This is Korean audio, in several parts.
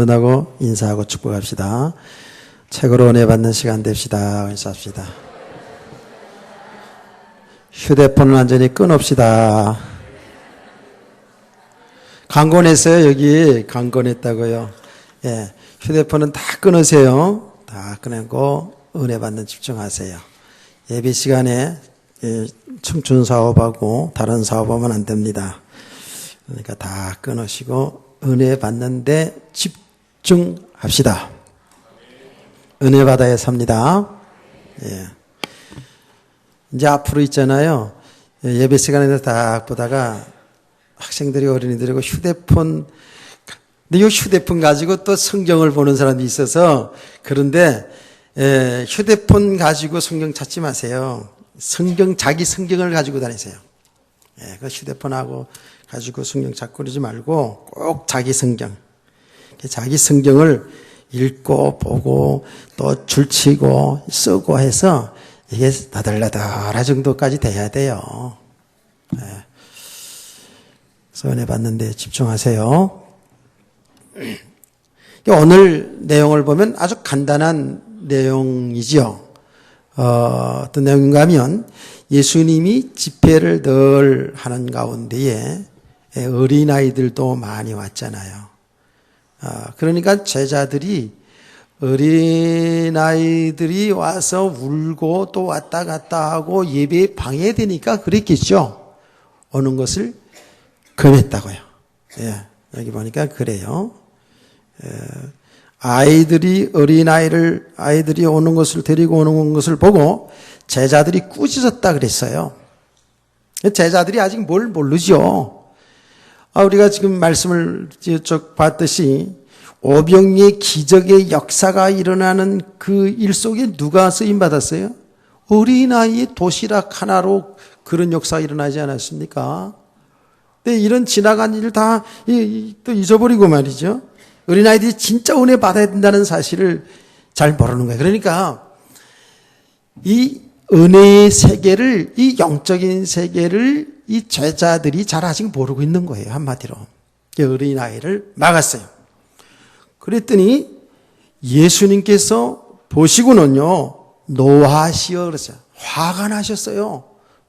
하고 인사하고 축복합시다. 책으로 은혜 받는 시간 됩시다. 인사합시다. 휴대폰을 완전히 끊읍시다. 강권했어요. 여기 강권했다고요. 예, 휴대폰은 다 끊으세요. 다 끊고 은혜 받는 집중하세요. 예배 시간에 춤춘 사업하고 다른 사업하면 안 됩니다. 그러니까 다 끊으시고 은혜 받는데 집중합시다. 은혜 받아야 삽니다. 예. 이제 앞으로 있잖아요. 예배 시간에서 딱 보다가 학생들이 어린이들이고 휴대폰, 근데 이 휴대폰 가지고 또 성경을 보는 사람이 있어서 그런데 휴대폰 가지고 성경 찾지 마세요. 자기 성경을 가지고 다니세요. 예, 그 휴대폰하고 가지고 성경 찾고 그러지 말고 꼭 자기 성경을 읽고 보고 또 줄치고 쓰고 해서 이게 나들나들할 정도까지 돼야 돼요. 예. 그래서 은혜 받는데 집중하세요. 오늘 내용을 보면 아주 간단한 내용이지요. 어떤 내용인가 하면 예수님이 집회를 늘 하는 가운데에 어린아이들도 많이 왔잖아요. 그러니까 제자들이 어린아이들이 와서 울고 또 왔다 갔다 하고 예배에 방해되니까 그랬겠죠. 오는 것을 금했다고요. 예, 여기 보니까 그래요. 아이들이 오는 것을 데리고 오는 것을 보고 제자들이 꾸짖었다 그랬어요. 제자들이 아직 뭘 모르죠. 우리가 지금 말씀을 쭉 봤듯이 오병이의 기적의 역사가 일어나는 그 일 속에 누가 쓰임 받았어요? 어린아이의 도시락 하나로 그런 역사가 일어나지 않았습니까? 근데 이런 지나간 일 다 또 잊어버리고 말이죠. 어린아이들이 진짜 은혜 받아야 된다는 사실을 잘 모르는 거예요. 그러니까 이 은혜의 세계를, 이 영적인 세계를 이 제자들이 잘 아직 모르고 있는 거예요. 한마디로. 어린아이를 막았어요. 그랬더니 예수님께서 보시고는요, 노하시어 그랬어요. 화가 나셨어요.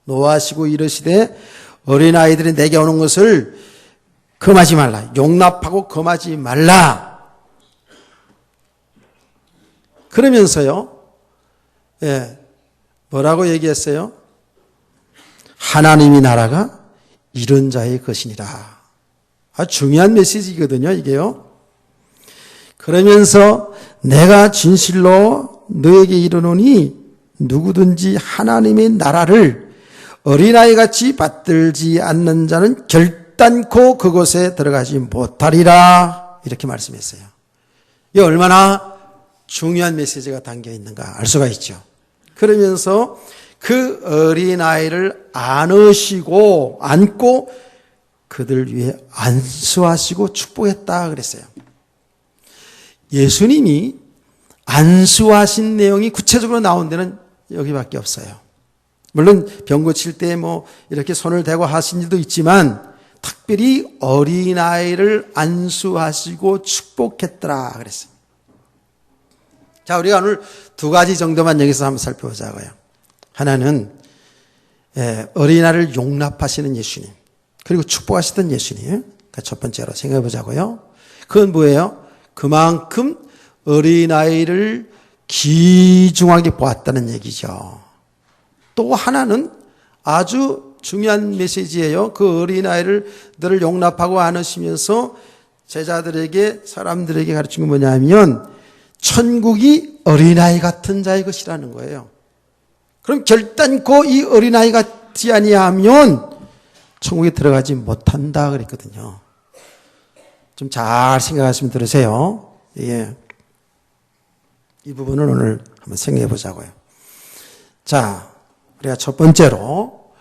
노하시고 이러시되 어린아이들이 내게 오는 것을 금하지 말라. 용납하고 금하지 말라. 그러면서요, 예, 뭐라고 얘기했어요? 하나님의 나라가 이런 자의 것이니라. 아주 중요한 메시지거든요, 이게요. 그러면서 내가 진실로 너에게 이르노니 누구든지 하나님의 나라를 어린아이같이 받들지 않는 자는 결단코 그곳에 들어가지 못하리라. 이렇게 말씀했어요. 이게 얼마나 중요한 메시지가 담겨 있는가 알 수가 있죠. 그러면서 그 어린아이를 안으시고 그들 위해 안수하시고 축복했다 그랬어요. 예수님이 안수하신 내용이 구체적으로 나온 데는 여기밖에 없어요. 물론 병 고칠 때 이렇게 손을 대고 하신 일도 있지만 특별히 어린아이를 안수하시고 축복했더라 그랬어요. 자, 우리가 오늘 두 가지 정도만 여기서 한번 살펴보자고요. 하나는 어린아이를 용납하시는 예수님, 그리고 축복하시던 예수님. 그러니까 첫 번째로 생각해 보자고요. 그건 뭐예요? 그만큼 어린아이를 귀중하게 보았다는 얘기죠. 또 하나는 아주 중요한 메시지예요. 그 어린아이를 늘 용납하고 안으시면서 제자들에게, 사람들에게 가르친 건 뭐냐면 천국이 어린아이 같은 자의 것이라는 거예요. 그럼 결단코 이 어린아이 같지 아니하면 천국에 들어가지 못한다 그랬거든요. 좀 잘 생각하시면 들으세요. 예. 이 부분을 오늘 한번 생각해 보자고요. 자, 우리가 첫 번째로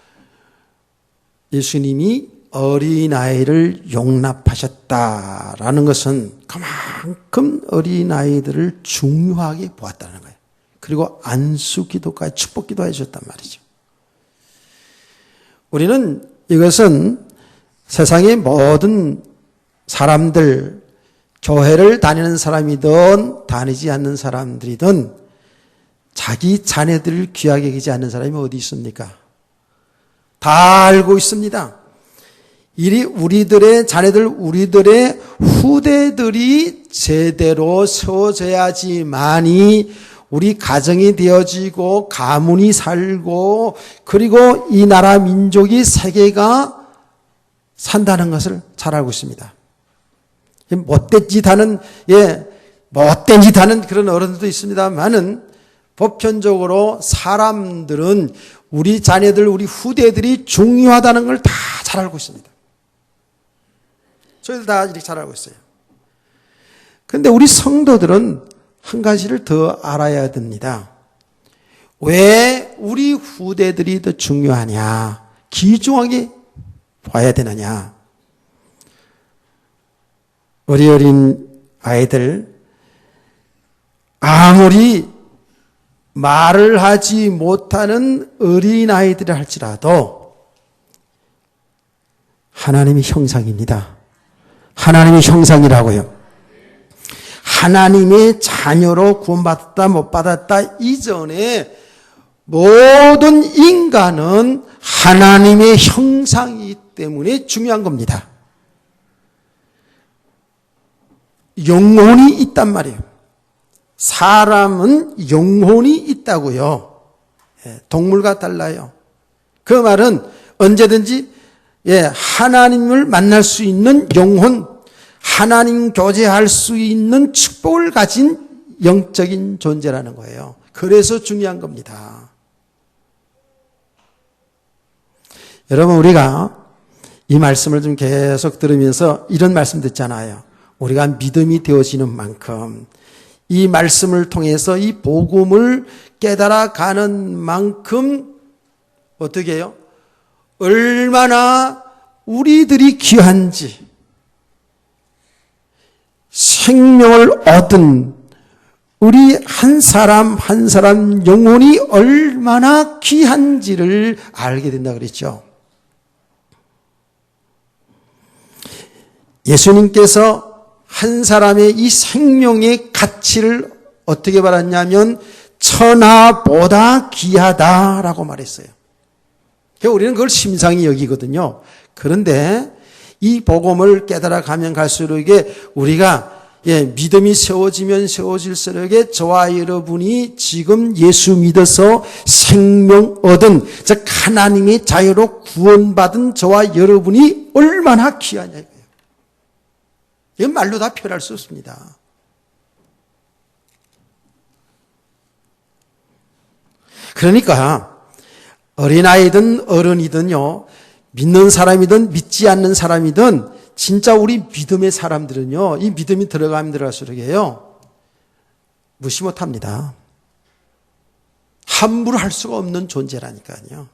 예수님이 어린아이를 용납하셨다라는 것은 그만큼 어린아이들을 중요하게 보았다는 거예요. 그리고 안수기도까지 축복기도 해주셨단 말이죠. 우리는 이것은 세상의 모든 사람들, 교회를 다니는 사람이든 다니지 않는 사람들이든 자기 자녀들을 귀하게 여기지 않는 사람이 어디 있습니까? 다 알고 있습니다. 이리 우리들의 자녀들, 우리들의 후대들이 제대로 세워져야지만이 우리 가정이 되어지고 가문이 살고 그리고 이 나라 민족이 세계가 산다는 것을 잘 알고 있습니다. 못된 짓 하는 그런 어른들도 있습니다만은 보편적으로 사람들은 우리 자녀들, 우리 후대들이 중요하다는 걸 다 잘 알고 있습니다. 저희들 다 이렇게 잘 알고 있어요. 그런데 우리 성도들은 한 가지를 더 알아야 됩니다. 왜 우리 후대들이 더 중요하냐? 귀중하게 봐야 되느냐? 우리 어린 아이들, 아무리 말을 하지 못하는 어린 아이들을 할지라도 하나님의 형상입니다. 하나님의 형상이라고요. 하나님의 자녀로 구원받았다 못 받았다 이전에 모든 인간은 하나님의 형상이기 때문에 중요한 겁니다. 영혼이 있단 말이에요. 사람은 영혼이 있다고요. 동물과 달라요. 그 말은 언제든지 하나님을 만날 수 있는 영혼, 하나님 교제할 수 있는 축복을 가진 영적인 존재라는 거예요. 그래서 중요한 겁니다. 여러분, 우리가 이 말씀을 좀 계속 들으면서 이런 말씀 듣잖아요. 우리가 믿음이 되어지는 만큼, 이 말씀을 통해서 이 복음을 깨달아가는 만큼 어떻게 해요? 얼마나 우리들이 귀한지, 생명을 얻은 우리 한 사람 한 사람 영혼이 얼마나 귀한지를 알게 된다 그랬죠. 예수님께서 한 사람의 이 생명의 가치를 어떻게 말했냐면 천하보다 귀하다라고 말했어요. 우리는 그걸 심상히 여기거든요. 그런데 이 복음을 깨달아 가면 갈수록 우리가 믿음이 세워지면 세워질수록 저와 여러분이 지금 예수 믿어서 생명 얻은, 즉 하나님의 자유로 구원받은 저와 여러분이 얼마나 귀하냐 이거예요. 이건 말로 다 표현할 수 없습니다. 그러니까 어린아이든 어른이든요, 믿는 사람이든 믿지 않는 사람이든 진짜 우리 믿음의 사람들은요, 이 믿음이 들어가면 들어갈수록요 무시 못합니다. 함부로 할 수가 없는 존재라니까요.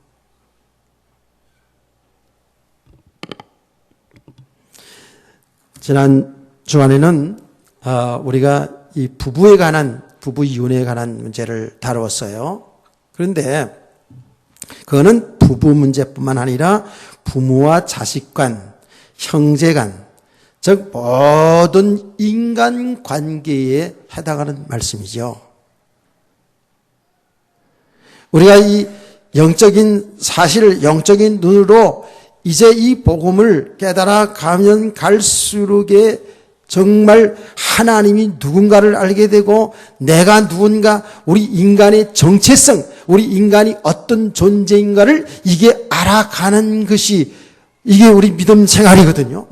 지난 주간에는 우리가 이 부부 이혼에 관한 문제를 다루었어요. 그런데 그거는 부부 문제뿐만 아니라 부모와 자식 간, 형제 간, 즉 모든 인간 관계에 해당하는 말씀이죠. 우리가 이 영적인 사실을 영적인 눈으로 이제 이 복음을 깨달아 가면 갈수록에 정말 하나님이 누군가를 알게 되고 내가 누군가, 우리 인간의 정체성, 우리 인간이 어떤 존재인가를 이게 알아가는 것이 이게 우리 믿음 생활이거든요.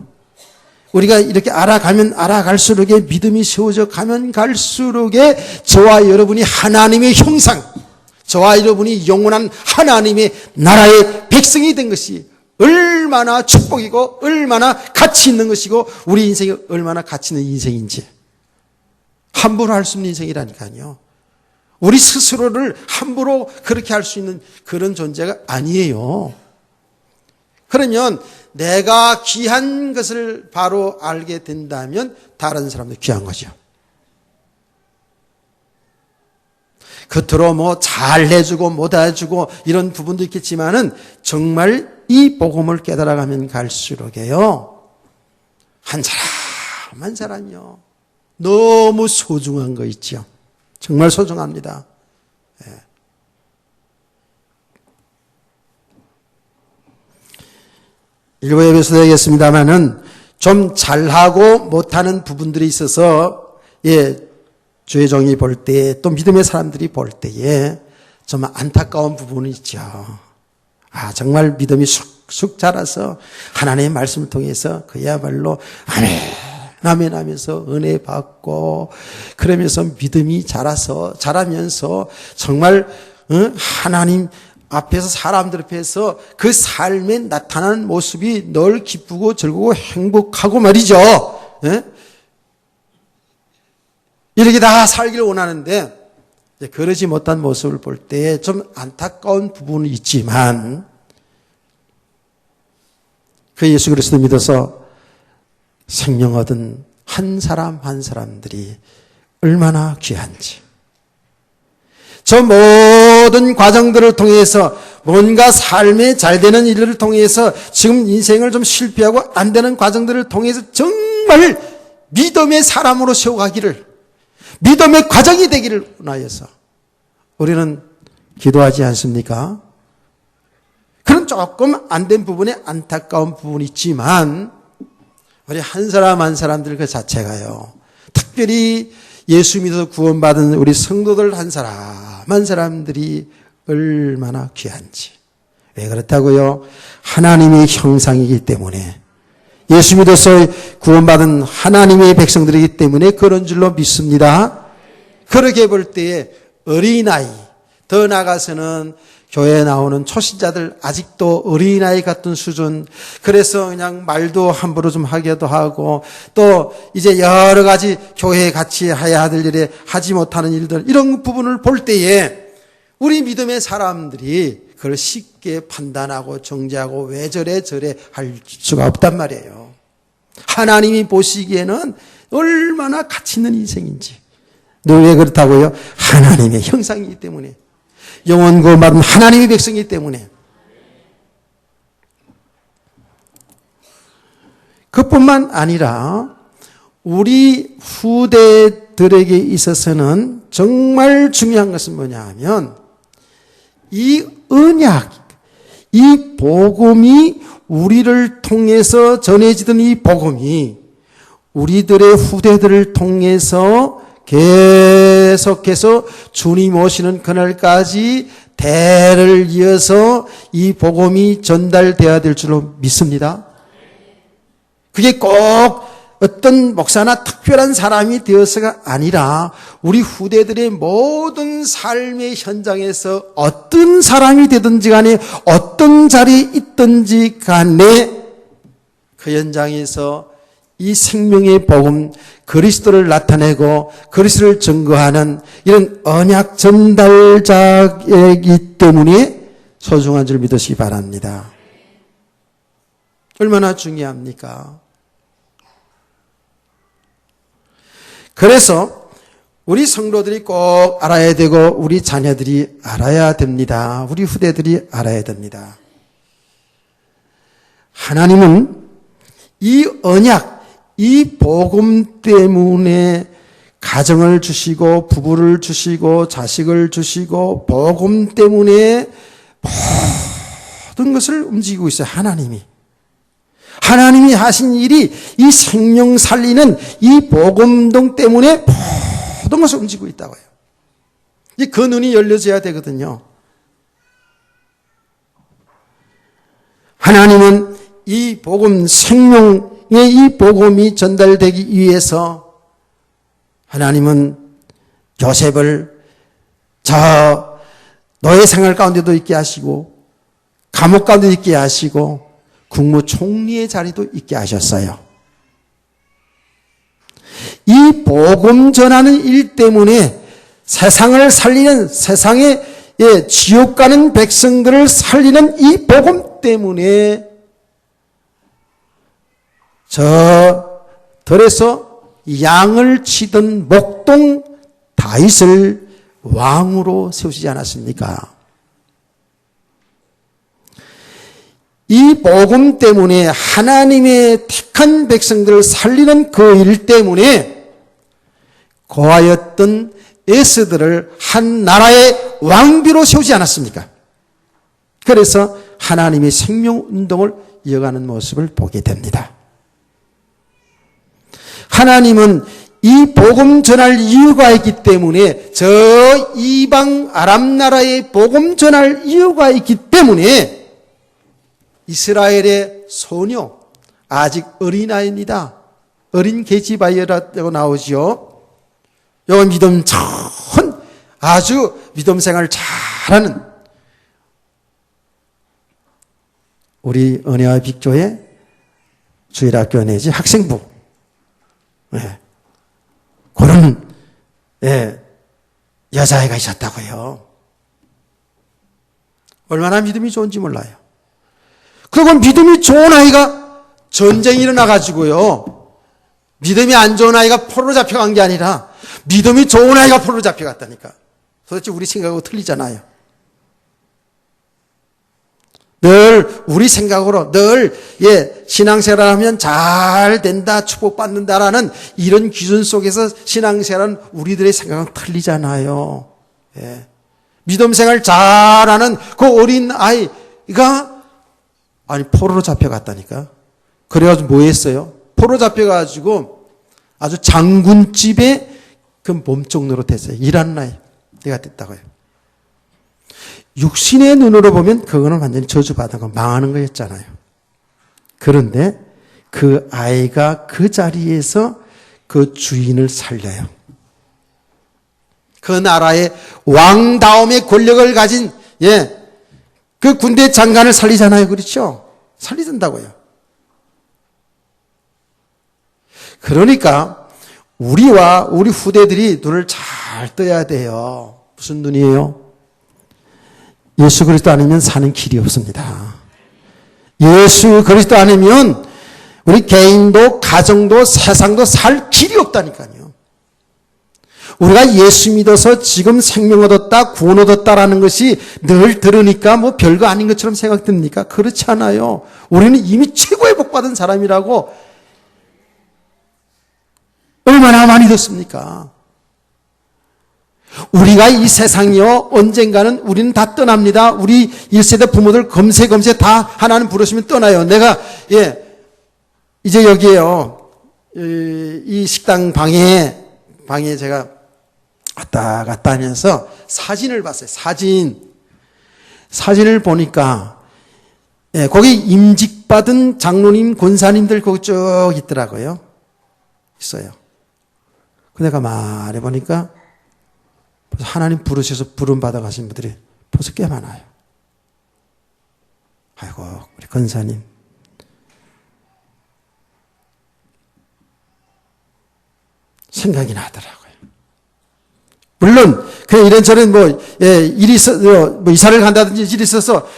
우리가 이렇게 알아가면 알아갈수록에 믿음이 세워져 가면 갈수록에 저와 여러분이 하나님의 형상, 저와 여러분이 영원한 하나님의 나라의 백성이 된 것이 얼마나 축복이고 얼마나 가치 있는 것이고 우리 인생이 얼마나 가치 있는 인생인지 함부로 할 수 없는 인생이라니까요. 우리 스스로를 함부로 그렇게 할 수 있는 그런 존재가 아니에요. 그러면 내가 귀한 것을 바로 알게 된다면 다른 사람도 귀한 거죠. 겉으로 뭐 잘 해주고 못 해주고 이런 부분도 있겠지만은 정말 이 복음을 깨달아가면 갈수록에요, 한 사람 한 사람이요 너무 소중한 거 있죠. 정말 소중합니다. 예. 일부 예배에서 되겠습니다만은 좀 잘하고 못하는 부분들이 있어서 주의 종이 볼 때 또 믿음의 사람들이 볼 때에 좀 안타까운 부분이 있죠. 정말 믿음이 쑥쑥 자라서 하나님의 말씀을 통해서 그야말로 아멘 아멘 하면서 은혜 받고 그러면서 믿음이 자라면서 정말 하나님 앞에서 사람들 앞에서 그 삶에 나타나는 모습이 늘 기쁘고 즐거워 행복하고 말이죠. 이렇게 다 살기를 원하는데 그러지 못한 모습을 볼 때 좀 안타까운 부분이 있지만 그 예수 그리스도 믿어서 생명 얻은 한 사람 한 사람들이 얼마나 귀한지, 저 모든 과정들을 통해서 뭔가 삶에 잘 되는 일들을 통해서 지금 인생을 좀 실패하고 안 되는 과정들을 통해서 정말 믿음의 사람으로 세워가기를, 믿음의 과정이 되기를 원하여서 우리는 기도하지 않습니까? 그런 조금 안 된 부분에 안타까운 부분이 있지만 우리 한 사람 한 사람들 그 자체가요, 특별히 예수 믿어서 구원받은 우리 성도들 한 사람 한 사람들이 얼마나 귀한지. 왜 그렇다고요? 하나님의 형상이기 때문에, 예수 믿어서 구원받은 하나님의 백성들이기 때문에 그런 줄로 믿습니다. 그렇게 볼 때에 어린아이, 더 나아가서는 교회에 나오는 초신자들 아직도 어린아이 같은 수준, 그래서 그냥 말도 함부로 좀 하기도 하고 또 이제 여러 가지 교회에 같이 해야 될 일에 하지 못하는 일들, 이런 부분을 볼 때에 우리 믿음의 사람들이 그걸 쉽게 판단하고 정죄하고 왜 저래 할 수가 없단 말이에요. 하나님이 보시기에는 얼마나 가치 있는 인생인지. 왜 그렇다고요? 하나님의 형상이기 때문에, 영원 구원받은 하나님의 백성이기 때문에. 그뿐만 아니라 우리 후대들에게 있어서는 정말 중요한 것은 뭐냐 하면, 이 언약, 이 복음이 우리를 통해서 전해지던 이 복음이 우리들의 후대들을 통해서 계속해서 주님 오시는 그날까지 대를 이어서 이 복음이 전달되어야 될 줄로 믿습니다. 그게 꼭 어떤 목사나 특별한 사람이 되어서가 아니라 우리 후대들의 모든 삶의 현장에서 어떤 사람이 되든지 간에 어떤 자리에 있든지 간에 그 현장에서 이 생명의 복음, 그리스도를 나타내고 그리스도를 증거하는 이런 언약 전달자이기 때문에 소중한 줄 믿으시기 바랍니다. 얼마나 중요합니까? 그래서 우리 성도들이 꼭 알아야 되고 우리 자녀들이 알아야 됩니다. 우리 후대들이 알아야 됩니다. 하나님은 이 언약, 이 복음 때문에 가정을 주시고 부부를 주시고 자식을 주시고 복음 때문에 모든 것을 움직이고 있어요. 하나님이 하신 일이 이 생명 살리는 이 복음동 때문에 모든 것을 움직이고 있다고요. 그 눈이 열려져야 되거든요. 하나님은 이 복음, 생명의 이 복음이 전달되기 위해서 하나님은 요셉을 저 노예 생활 가운데도 있게 하시고 감옥 가운데도 있게 하시고 국무총리의 자리도 있게 하셨어요. 이 복음 전하는 일 때문에 세상을 살리는, 세상에 지옥 가는 백성들을 살리는 이 복음 때문에 저 들에서 양을 치던 목동 다윗을 왕으로 세우시지 않았습니까? 이 복음 때문에 하나님의 택한 백성들을 살리는 그 일 때문에 고하였던 에스더를 한 나라의 왕비로 세우지 않았습니까? 그래서 하나님의 생명운동을 이어가는 모습을 보게 됩니다. 하나님은 이 복음 전할 이유가 있기 때문에, 저 이방 아람 나라에 복음 전할 이유가 있기 때문에 이스라엘의 소녀, 아직 어린아이입니다. 어린 계집아이라고 나오죠. 요 믿음 아주 믿음 생활 잘하는 우리 은혜와 빅조의 주일학교 내지 학생부, 네. 그런 여자아이가 있었다고요. 얼마나 믿음이 좋은지 몰라요. 그리고 믿음이 좋은 아이가 전쟁이 일어나가지고요, 믿음이 안 좋은 아이가 포로로 잡혀간 게 아니라 믿음이 좋은 아이가 포로로 잡혀갔다니까. 도대체 우리 생각하고 틀리잖아요. 늘 우리 생각으로 늘 신앙생활하면 잘 된다, 축복받는다라는 이런 기준 속에서 신앙생활은 우리들의 생각은 틀리잖아요. 예. 믿음생활 잘하는 그 어린 아이가 포로로 잡혀갔다니까. 그래가지고 뭐 했어요? 포로 잡혀가지고 아주 장군집에 그 몸종 노릇했어요. 일하는 아이 내가 됐다고요. 육신의 눈으로 보면 그거는 완전히 저주받은 거, 망하는 거였잖아요. 그런데 그 아이가 그 자리에서 그 주인을 살려요. 그 나라의 왕다움의 권력을 가진 그 군대 장관을 살리잖아요. 그렇죠? 살리던다고요. 그러니까 우리와 우리 후대들이 눈을 잘 떠야 돼요. 무슨 눈이에요? 예수 그리스도 아니면 사는 길이 없습니다. 예수 그리스도 아니면 우리 개인도 가정도 세상도 살 길이 없다니까요. 우리가 예수 믿어서 지금 생명 얻었다, 구원 얻었다라는 것이 늘 들으니까 뭐 별거 아닌 것처럼 생각됩니까? 그렇지 않아요. 우리는 이미 최고의 복 받은 사람이라고 얼마나 많이 듣습니까? 우리가 이 세상이요, 언젠가는 우리는 다 떠납니다. 우리 1세대 부모들 검세 다 하나님 부르시면 떠나요. 내가 이제 여기에요, 이 식당 방에 제가 왔다 갔다 하면서 사진을 봤어요. 사진을 보니까 거기 임직받은 장로님, 권사님들 거기 쭉 있더라고요. 있어요. 내가 말해보니까 하나님 부르셔서 부름 받아가신 분들이 벌써 꽤 많아요. 아이고, 우리 권사님. 생각이 나더라고요. 물론, 그냥 이런저런 일이 이사를 간다든지 일이 있어서,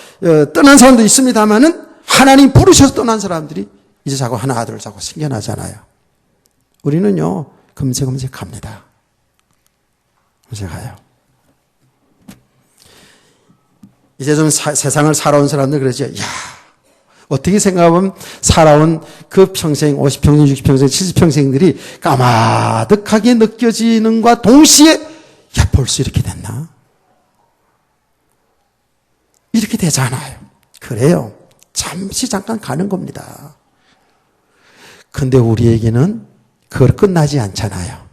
떠난 사람도 있습니다만은, 하나님 부르셔서 떠난 사람들이 이제 자꾸 하나, 둘 자꾸 생겨나잖아요. 우리는요, 금세 갑니다. 가요. 이제 좀 세상을 살아온 사람들 그러죠. 야, 어떻게 생각하면 살아온 그 평생, 50평생, 60평생, 70평생들이 까마득하게 느껴지는과 동시에, 야, 벌써 이렇게 됐나? 이렇게 되잖아요. 그래요. 잠깐 가는 겁니다. 근데 우리에게는 그걸 끝나지 않잖아요.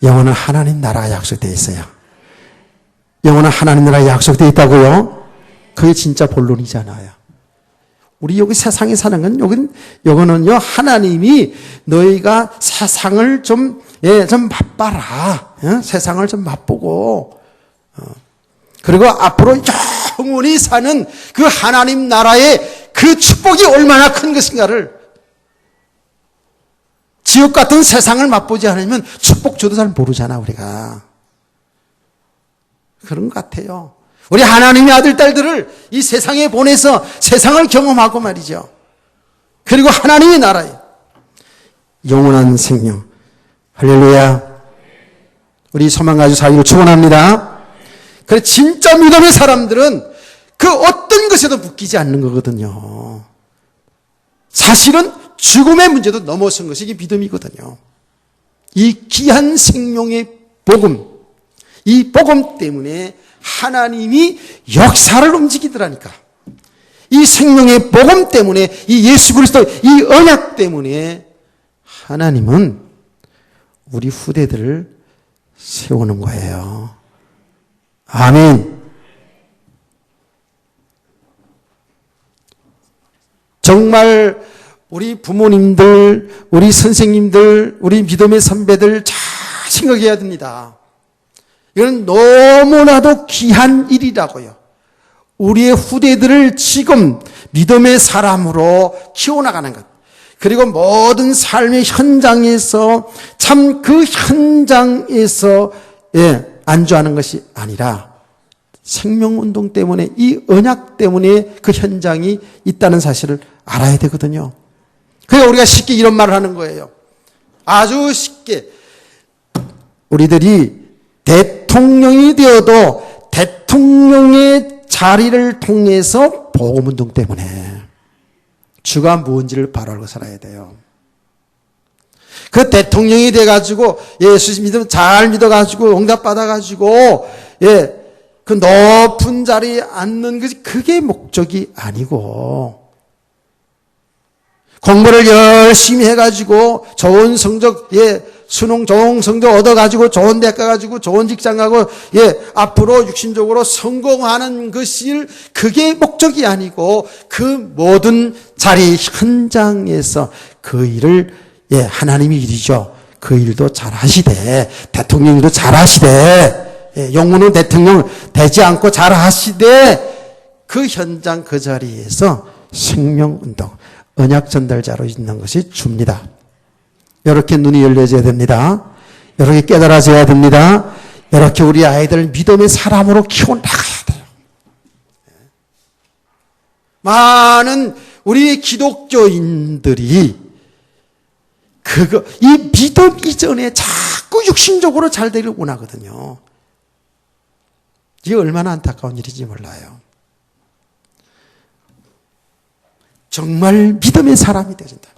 영원한 하나님 나라가 약속되어 있어요. 영원한 하나님 나라가 약속되어 있다고요? 그게 진짜 본론이잖아요. 우리 여기 세상에 사는 건, 요거는요, 하나님이 너희가 세상을 좀 맛봐라. 세상을 좀 맛보고, 그리고 앞으로 영원히 사는 그 하나님 나라의 그 축복이 얼마나 큰 것인가를, 지옥 같은 세상을 맛보지 않으면 축복 줘도 잘 모르잖아, 우리가. 그런 것 같아요. 우리 하나님의 아들, 딸들을 이 세상에 보내서 세상을 경험하고 말이죠. 그리고 하나님의 나라에 영원한 생명. 할렐루야. 우리 소망가지고 살기를 축원합니다. 그래, 진짜 믿음의 사람들은 그 어떤 것에도 묶이지 않는 거거든요. 사실은 죽음의 문제도 넘어선 것이 이게 믿음이거든요. 이 귀한 생명의 복음, 이 복음 때문에 하나님이 역사를 움직이더라니까. 이 생명의 복음 때문에, 이 예수 그리스도 이 언약 때문에 하나님은 우리 후대들을 세우는 거예요. 아멘. 정말 우리 부모님들, 우리 선생님들, 우리 믿음의 선배들 잘 생각해야 됩니다. 이건 너무나도 귀한 일이라고요. 우리의 후대들을 지금 믿음의 사람으로 키워나가는 것. 그리고 모든 삶의 현장에서 참 그 현장에서 안주하는 것이 아니라 생명운동 때문에 이 언약 때문에 그 현장이 있다는 사실을 알아야 되거든요. 그래서 우리가 쉽게 이런 말을 하는 거예요. 아주 쉽게 우리들이 대통령이 되어도 대통령의 자리를 통해서 복음운동 때문에 주가 무엇인지를 바로 알고 살아야 돼요. 그 대통령이 돼가지고 예수 믿으면 잘 믿어가지고 응답받아가지고 그 높은 자리에 앉는 것이 그게 목적이 아니고 공부를 열심히 해가지고 좋은 성적 수능 좋은 성적 얻어가지고 좋은 대학 가가지고 좋은 직장 가고 앞으로 육신적으로 성공하는 것이 그게 목적이 아니고 그 모든 자리 현장에서 그 일을 하나님의 일이죠. 그 일도 잘 하시되 대통령 일도 잘 하시되 영문은 대통령 되지 않고 잘 하시되 그 현장 그 자리에서 생명운동 언약 전달자로 있는 것이 줍니다. 이렇게 눈이 열려져야 됩니다. 이렇게 깨달아져야 됩니다. 이렇게 우리 아이들 믿음의 사람으로 키워나가야 돼요. 많은 우리 기독교인들이 이 믿음 이전에 자꾸 육신적으로 잘 되길 원하거든요. 이게 얼마나 안타까운 일인지 몰라요. 정말 믿음의 사람이 되어진다.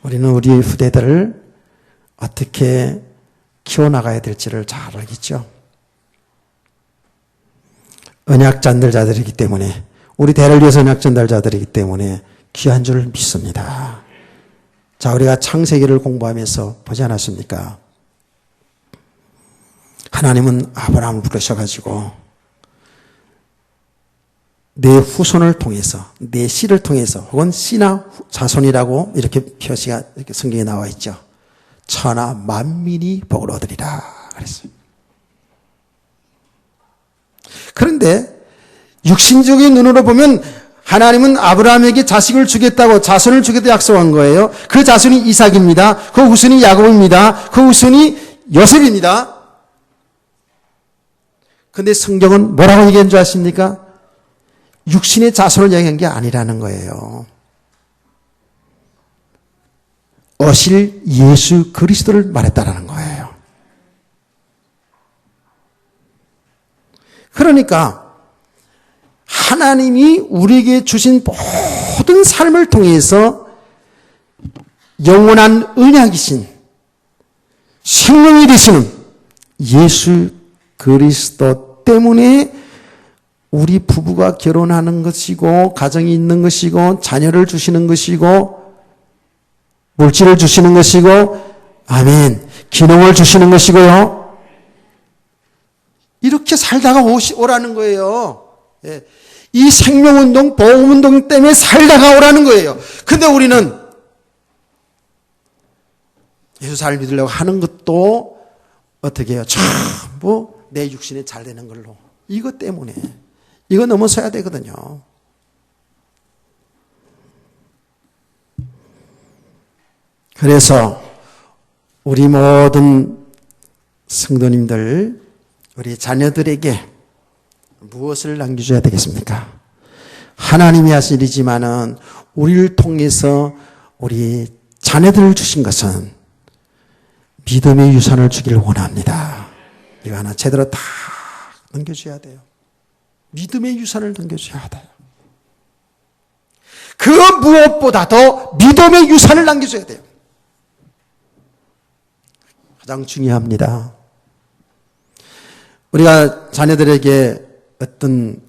우리는 우리 후대들을 어떻게 키워나가야 될지를 잘 알겠죠. 언약 전달자들이기 때문에 우리 대를 위해서 언약 전달자들이기 때문에 귀한 줄 믿습니다. 자, 우리가 창세기를 공부하면서 보지 않았습니까? 하나님은 아브라함을 부르셔가지고 내 후손을 통해서, 내 씨를 통해서, 혹은 씨나 자손이라고 이렇게 표시가 이렇게 성경에 나와 있죠. 천하 만민이 복을 얻으리라 그랬어요. 그런데 육신적인 눈으로 보면 하나님은 아브라함에게 자식을 주겠다고 자손을 주겠다고 약속한 거예요. 그 자손이 이삭입니다. 그 후손이 야곱입니다. 그 후손이 요셉입니다. 그런데 성경은 뭐라고 얘기한 줄 아십니까? 육신의 자손을 얘기한 게 아니라는 거예요. 오실 예수 그리스도를 말했다라는 거예요. 그러니까 하나님이 우리에게 주신 모든 삶을 통해서 영원한 언약이신 생명이 되시는 예수 그리스도 때문에 우리 부부가 결혼하는 것이고 가정이 있는 것이고 자녀를 주시는 것이고 물질을 주시는 것이고 아멘 기능을 주시는 것이고요. 이렇게 살다가 오라는 거예요. 이 생명운동, 보험운동 때문에 살다가 오라는 거예요. 근데 우리는 예수 잘 믿으려고 하는 것도 어떻게 해요? 전부 내 육신에 잘 되는 걸로. 이것 때문에. 이거 넘어서야 되거든요. 그래서 우리 모든 성도님들, 우리 자녀들에게 무엇을 남겨줘야 되겠습니까? 하나님이 하신 일이지만은 우리를 통해서 우리 자녀들을 주신 것은 믿음의 유산을 주기를 원합니다. 이거 하나 제대로 다 넘겨줘야 돼요. 믿음의 유산을 넘겨줘야 돼요. 그 무엇보다도 믿음의 유산을 남겨줘야 돼요. 가장 중요합니다. 우리가 자녀들에게 어떤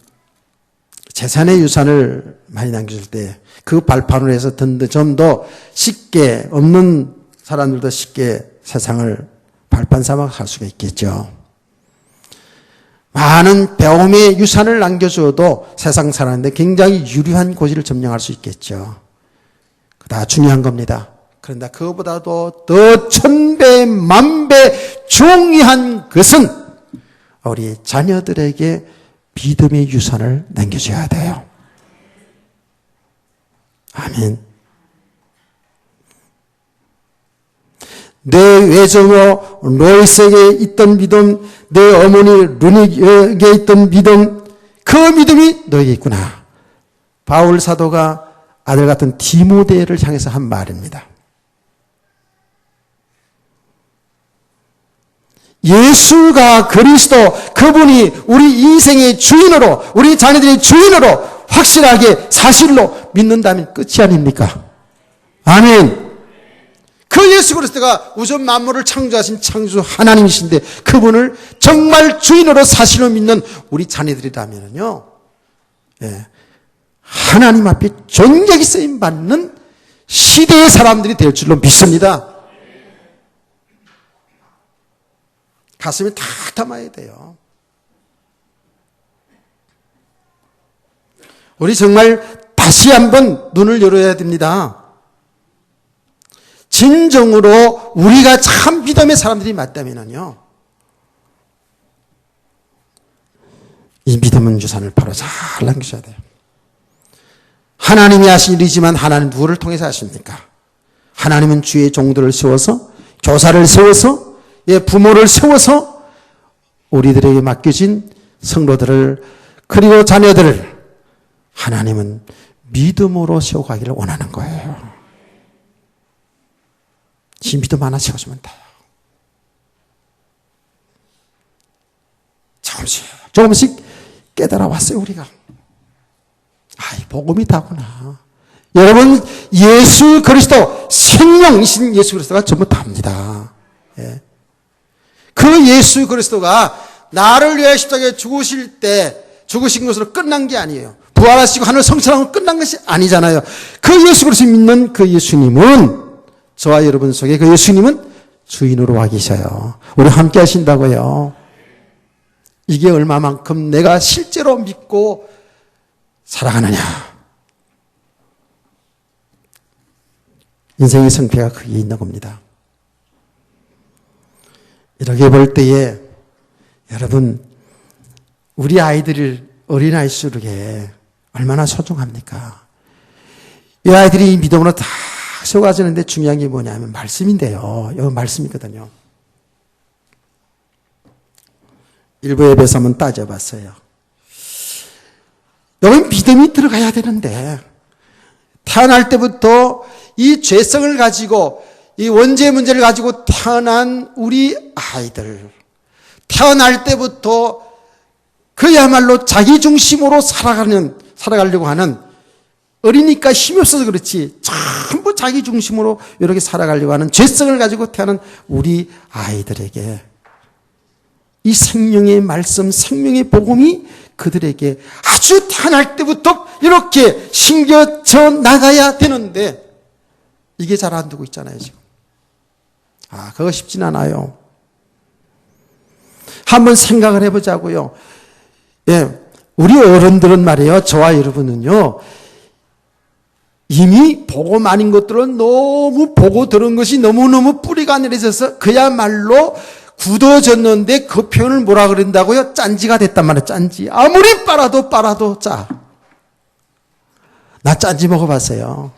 재산의 유산을 많이 남겨줄 때 그 발판으로 해서 좀 더 쉽게 없는 사람들도 쉽게 세상을 발판 삼아 갈 수가 있겠죠. 많은 배움의 유산을 남겨줘도 세상 사는데 굉장히 유리한 고지를 점령할 수 있겠죠. 다 중요한 겁니다. 그런데 그것보다도 더 천배 만배 중요한 것은 우리 자녀들에게 믿음의 유산을 남겨줘야 돼요. 아멘. 내 외조모 로이스에게 있던 믿음, 내 어머니 루닉에게 있던 믿음, 그 믿음이 너에게 있구나. 바울 사도가 아들 같은 디모데를 향해서 한 말입니다. 예수가 그리스도, 그분이 우리 인생의 주인으로, 우리 자녀들의 주인으로 확실하게 사실로 믿는다면 끝이 아닙니까? 아멘. 그 예수 그리스도가 우주 만물을 창조하신 창조 하나님이신데 그분을 정말 주인으로 사실로 믿는 우리 자녀들이라면요, 예, 하나님 앞에 존경이 쓰임 받는 시대의 사람들이 될 줄로 믿습니다. 가슴에 다 담아야 돼요. 우리 정말 다시 한번 눈을 열어야 됩니다. 진정으로 우리가 참 믿음의 사람들이 맞다면요, 이 믿음은 유산을 바로 잘 남기셔야 돼요. 하나님이 하신 일이지만 하나님 누구를 통해서 하십니까? 하나님은 주의 종들을 세워서, 교사를 세워서, 부모를 세워서 우리들에게 맡겨진 성도들을, 그리고 자녀들을 하나님은 믿음으로 세워가기를 원하는 거예요. 이 믿음 하나 세워주면 돼요. 조금씩 깨달아 왔어요, 우리가. 이 복음이 다구나. 여러분, 예수 그리스도, 생명이신 예수 그리스도가 전부 답니다. 예. 그 예수 그리스도가 나를 위해 십자가에 죽으실 때 죽으신 것으로 끝난 게 아니에요. 부활하시고 하늘 성천하고 끝난 것이 아니잖아요. 그 예수 그리스도 믿는 그 예수님은, 저와 여러분 속에 그 예수님은 주인으로 와 계셔요. 우리 함께 하신다고요. 이게 얼마만큼 내가 실제로 믿고 살아가느냐. 인생의 성패가 그게 있는 겁니다. 이렇게 볼 때에 여러분, 우리 아이들을 어린아이수록에 얼마나 소중합니까? 이 아이들이 믿음으로 다 세워가지는데 중요한 게 뭐냐면 말씀인데요. 여기 말씀이거든요. 일부 예배에서 한번 따져봤어요. 여기 믿음이 들어가야 되는데 태어날 때부터 이 죄성을 가지고 이 원죄 문제를 가지고 태어난 우리 아이들, 태어날 때부터 그야말로 자기 중심으로 살아가려고 하는, 어리니까 힘이 없어서 그렇지 전부 자기 중심으로 이렇게 살아가려고 하는 죄성을 가지고 태어난 우리 아이들에게 이 생명의 말씀, 생명의 복음이 그들에게 아주 태어날 때부터 이렇게 심겨져 나가야 되는데 이게 잘 안 되고 있잖아요, 지금. 그거 쉽진 않아요. 한번 생각을 해보자고요. 예, 우리 어른들은 말이에요, 저와 여러분은요, 이미 보고 많은 것들은 너무 보고 들은 것이 너무너무 뿌리가 내려져서 그야말로 굳어졌는데 그 표현을 뭐라 그런다고요? 짠지가 됐단 말이에요. 짠지. 아무리 빨아도 짜. 나 짠지 먹어봤어요.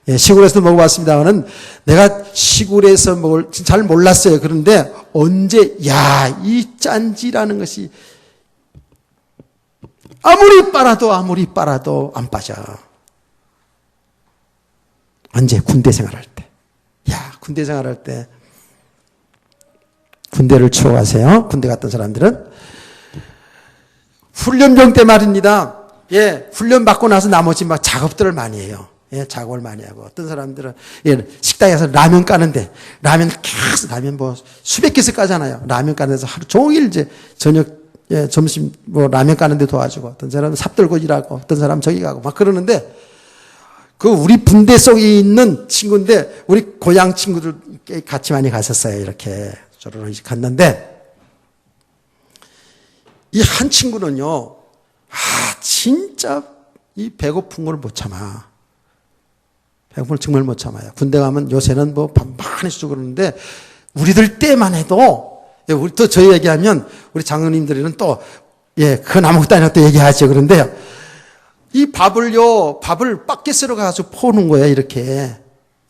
예, 시골에서 먹어봤습니다만은 내가 시골에서 먹을 잘 몰랐어요. 그런데 언제 이 짠지라는 것이 아무리 빨아도 안 빠져. 언제? 군대 생활할 때. 군대 생활할 때. 군대를 치러 가세요. 군대 갔던 사람들은. 훈련병 때 말입니다. 훈련 받고 나서 나머지 막 작업들을 많이 해요. 예, 작업을 많이 하고, 어떤 사람들은, 예, 식당에서 라면 까는데, 라면 계속, 라면 뭐, 수백 개씩 까잖아요. 라면 까는 데서 하루 종일 이제, 저녁, 예, 점심, 뭐, 라면 까는데 도와주고, 어떤 사람은 삽 들고 일하고, 어떤 사람은 저기 가고, 막 그러는데, 그 우리 분대 속에 있는 친구인데, 우리 고향 친구들 같이 많이 갔었어요. 이렇게, 저를 갔는데, 이 한 친구는요, 진짜, 이 배고픈 걸 못 참아. 배고픔을 정말 못 참아요. 군대 가면 요새는 뭐 밥 많이 주고 그러는데 우리들 때만 해도 우리 또 저희 얘기하면 우리 장로님들은 또 예, 그건 아무것도 아니라 또 얘기하죠. 그런데요. 이 밥을 바켓으로 가서 퍼오는 거예요. 이렇게.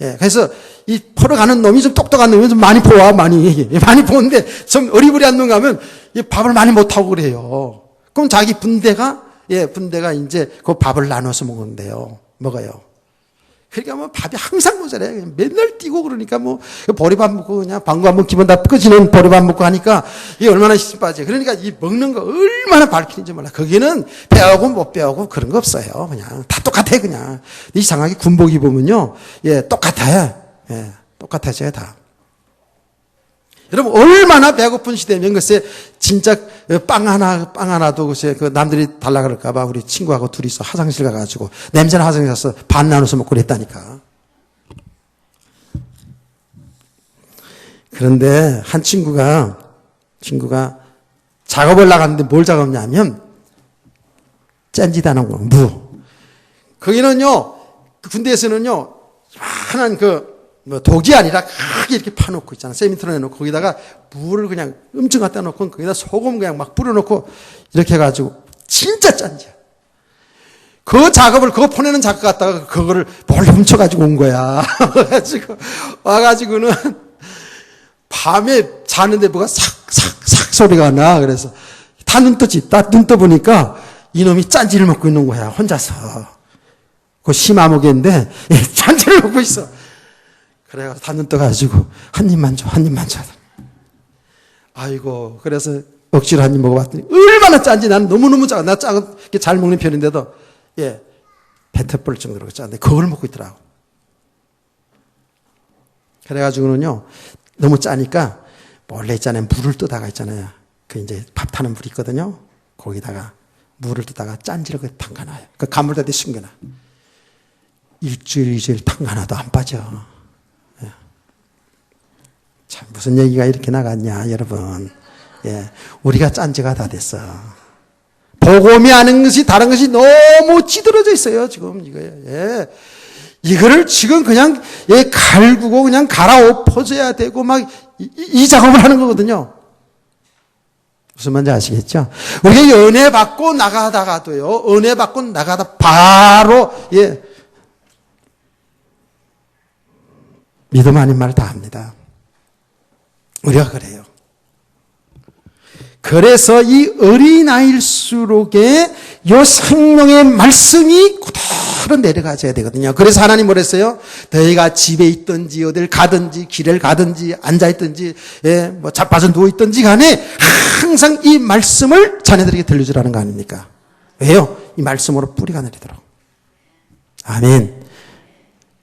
예, 그래서 이 퍼러가는 놈이 좀 똑똑한 놈이 좀 많이 퍼와. 많이 퍼오는데 좀 어리부리한 놈 가면 이 밥을 많이 못 하고 그래요. 그럼 자기 분대가 이제 그 밥을 나눠서 먹어요. 그러니까 뭐 밥이 항상 모자라요. 맨날 뛰고 그러니까 뭐 보리밥 먹고 그냥 방구 한번 기분 다 꺼지는 보리밥 먹고 하니까 이게 얼마나 힘 빠져. 그러니까 이 먹는 거 얼마나 밝히는지 몰라. 거기는 배우고 못 배우고 그런 거 없어요. 그냥 다 똑같아 그냥. 이상하게 군복 입으면요, 예, 똑같아요. 예, 똑같아져요 다. 여러분 얼마나 배고픈 시대면 글쎄 진짜 빵 하나도 글쎄 그 남들이 달라 그럴까봐 우리 친구하고 둘이서 화장실 가가지고 냄새나 화장실 가서 반 나눠서 먹고 그랬다니까. 그런데 한 친구가 작업을 나갔는데 뭘 작업냐면 짠지다는 거 무. 거기는요 그 군대에서는요 하나는 뭐 독이 아니라 크게 이렇게 파놓고 있잖아. 세미트로 해놓고 거기다가 물을 그냥 엄청 갖다 놓고 거기다 소금 그냥 막 뿌려놓고 이렇게 해가지고 진짜 짠지야. 그 작업을 그거 보내는 작업 갖다가 그거를 몰래 훔쳐가지고 온 거야. 와가지고는 밤에 자는데 뭐가 삭삭삭 소리가 나. 그래서 다 눈 떠보니까 이놈이 짠지를 먹고 있는 거야. 혼자서. 그 심아먹였는데 짠지를 먹고 있어. 그래가지고 다 눈 떠가지고 한 입만 줘. 아이고 그래서 억지로 한 입 먹어봤더니 얼마나 짠지. 나는 너무너무 작아. 나 작게 잘 먹는 편인데도 예, 뱉어버릴 정도로 짠데 그걸 먹고 있더라고. 그래가지고는요 너무 짜니까 원래 있잖아요 물을 뜨다가 있잖아요 그 이제 밥 타는 물이 있거든요. 거기다가 물을 뜨다가 짠지를 담가놔요. 그 가물다 대 숨겨놔. 일주일 담가놔도 안 빠져. 참, 무슨 얘기가 이렇게 나갔냐, 여러분. 예. 우리가 짠지가 다 됐어. 복음이 아는 것이 다른 것이 너무 찌들어져 있어요, 지금, 이거예요. 예. 이거를 지금 그냥, 예, 갈구고 그냥 갈아엎어져야 되고 막, 이 작업을 하는 거거든요. 무슨 말인지 아시겠죠? 우리가 은혜 받고 나가다가도요, 은혜 받고 나가다 바로, 예. 믿음 아닌 말 다 합니다. 우리가 그래요. 그래서 이 어린아이일수록에 이 생명의 말씀이 그대로 내려가져야 되거든요. 그래서 하나님 뭐랬어요? 너희가 집에 있든지 어딜 가든지 길을 가든지 앉아있든지 예, 뭐 자빠져 누워있든지 간에 항상 이 말씀을 자녀들에게 들려주라는 거 아닙니까? 왜요? 이 말씀으로 뿌리가 내리도록. 아멘.